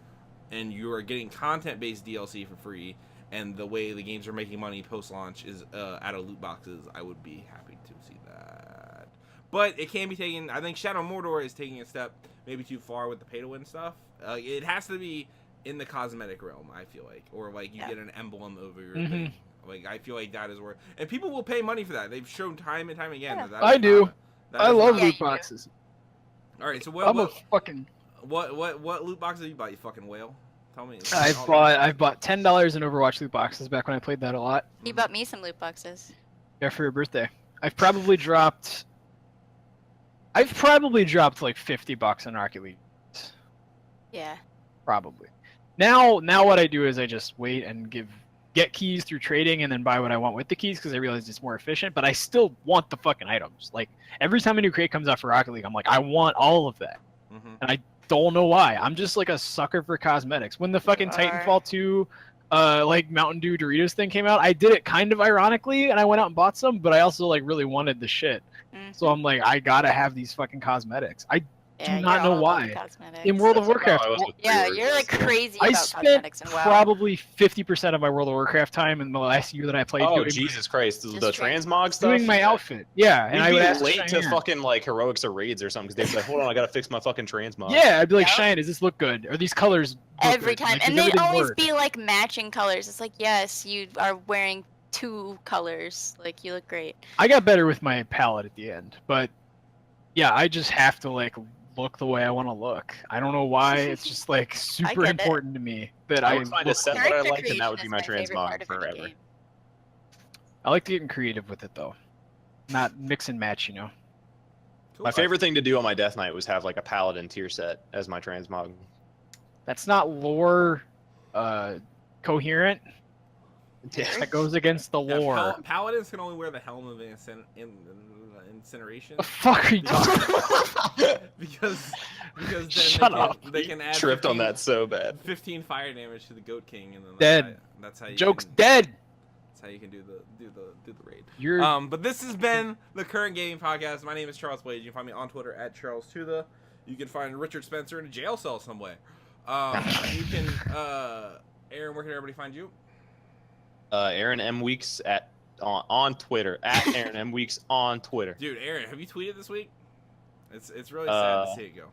Speaker 1: and you are getting content-based DLC for free, and the way the games are making money post-launch is out of loot boxes, I would be happy to see that. But it can be taken. I think Shadow of Mordor is taking a step maybe too far with the pay-to-win stuff. It has to be in the cosmetic realm, I feel like, or like you
Speaker 3: Yeah.
Speaker 1: get an emblem over your thing. Like, I feel like that is where, and people will pay money for that. They've shown time and time again.
Speaker 3: Yeah.
Speaker 1: That
Speaker 2: I
Speaker 1: is
Speaker 2: do.
Speaker 1: not- that
Speaker 2: I
Speaker 1: is
Speaker 2: love
Speaker 1: not-
Speaker 3: Yeah,
Speaker 2: loot
Speaker 3: you do.
Speaker 2: boxes.
Speaker 1: All right, so
Speaker 2: I'm a fucking.
Speaker 1: what loot boxes have you bought? You fucking whale. Tell me.
Speaker 2: I've bought $10 in Overwatch loot boxes back when I played that a lot.
Speaker 3: You bought me some loot boxes.
Speaker 2: Yeah, for your birthday. I've probably dropped like $50 on Rocket League.
Speaker 3: Yeah.
Speaker 2: Probably. Now what I do is I just wait and get keys through trading and then buy what I want with the keys because I realize it's more efficient, but I still want the fucking items. Like, every time a new crate comes out for Rocket League, I'm like, I want all of that.
Speaker 1: Mm-hmm.
Speaker 2: And I don't know why. I'm just like a sucker for cosmetics. When the fucking
Speaker 3: are.
Speaker 2: Titanfall 2 like Mountain Dew Doritos thing came out, I did it kind of ironically and I went out and bought some, but I also like really wanted the shit.
Speaker 3: Mhm.
Speaker 2: So I'm like, I gotta have these fucking cosmetics. I
Speaker 3: Yeah,
Speaker 2: not
Speaker 3: you're
Speaker 2: know
Speaker 3: all about
Speaker 2: why.
Speaker 3: the cosmetics.
Speaker 2: in World of
Speaker 4: That's how
Speaker 2: Warcraft,
Speaker 4: I was with
Speaker 3: Yeah,
Speaker 4: pre-orders,
Speaker 3: you're like
Speaker 4: so.
Speaker 3: crazy
Speaker 2: I
Speaker 3: about
Speaker 2: spent
Speaker 3: cosmetics and WoW.
Speaker 2: probably 50% of my World of Warcraft time in the last year that I played
Speaker 4: Oh
Speaker 2: doing,
Speaker 4: Jesus Christ! The
Speaker 3: Just
Speaker 4: transmog stuff.
Speaker 2: doing my outfit. Yeah, and
Speaker 4: We'd
Speaker 2: I would
Speaker 4: be
Speaker 2: ask
Speaker 4: late to
Speaker 2: Cheyenne.
Speaker 4: fucking like heroics or raids or something because they'd be like, "Hold on, I gotta fix my fucking transmog."
Speaker 2: Yeah, I'd be like,
Speaker 3: Yep.
Speaker 2: Cheyenne, does this look good? Are these colors look
Speaker 3: Every
Speaker 2: good?
Speaker 3: time.
Speaker 2: Like,
Speaker 3: And
Speaker 2: does
Speaker 3: they'd
Speaker 2: everything
Speaker 3: always
Speaker 2: work?
Speaker 3: be like matching colors. It's like, yes, you are wearing 2 colors. Like, you look great.
Speaker 2: I got better with my palette at the end, but yeah, I just have to like look the way I want to look. I don't know why. It's just like super
Speaker 3: get it.
Speaker 2: important to me that
Speaker 4: I
Speaker 2: I
Speaker 4: would find a
Speaker 2: look
Speaker 4: set
Speaker 2: cool.
Speaker 4: that I
Speaker 3: Character
Speaker 4: liked, and that would be
Speaker 3: creation
Speaker 4: my
Speaker 3: is favorite part
Speaker 4: transmog
Speaker 3: of any
Speaker 4: forever.
Speaker 3: game.
Speaker 2: I like getting creative with it though, not mix and match. You know.
Speaker 4: My favorite thing to do on my death knight was have like a paladin tier set as my transmog.
Speaker 2: That's not lore coherent. That goes against the
Speaker 1: Yeah,
Speaker 2: lore.
Speaker 1: paladins can only wear the helm of incineration.
Speaker 2: The fuck are you talking about?
Speaker 1: because
Speaker 2: Shut up.
Speaker 1: they can add
Speaker 4: Tripped on that so bad.
Speaker 1: 15 fire damage to the Goat King, and then
Speaker 2: Dead.
Speaker 1: That's how you
Speaker 2: Joke's
Speaker 1: can,
Speaker 2: dead.
Speaker 1: That's how you can do the raid.
Speaker 2: You're
Speaker 1: But this has been the Current Gaming Podcast. My name is Charles Wade. You can find me on Twitter at Charles Tuda. You can find Richard Spencer in a jail cell somewhere. You can Aaron, where can everybody find you?
Speaker 4: Aaron M Weeks on Twitter at Aaron M Weeks on Twitter.
Speaker 1: Dude, Aaron, have you tweeted this week? It's really sad to see it go.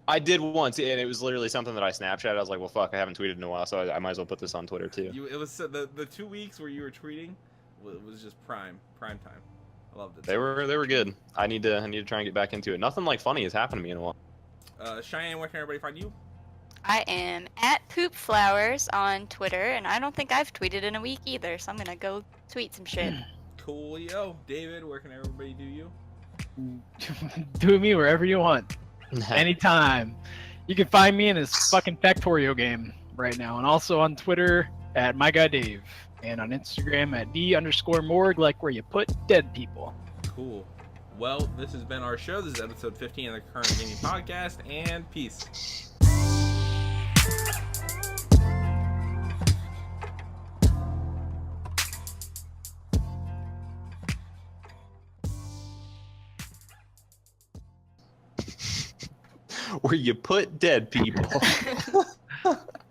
Speaker 4: I did once, and it was literally something that I Snapchat. I was like, well, fuck, I haven't tweeted in a while, so I might as well put this on Twitter too.
Speaker 1: It was the 2 weeks where you were tweeting was just prime time. I loved it.
Speaker 4: They were good. I need to try and get back into it. Nothing like funny has happened to me in a while.
Speaker 1: Cheyenne, where can everybody find you?
Speaker 3: I am at Poop Flowers on Twitter, and I don't think I've tweeted in a week either, so I'm gonna go tweet some shit.
Speaker 1: Coolio. David, where can everybody do you?
Speaker 2: do me wherever you want, anytime. You can find me in this fucking Factorio game right now, and also on Twitter at MyGuyDave, and on Instagram at D_morgue, like where you put dead people.
Speaker 1: Cool. Well, this has been our show. This is episode 15 of the Current Gaming Podcast, and peace.
Speaker 4: Where you put dead people.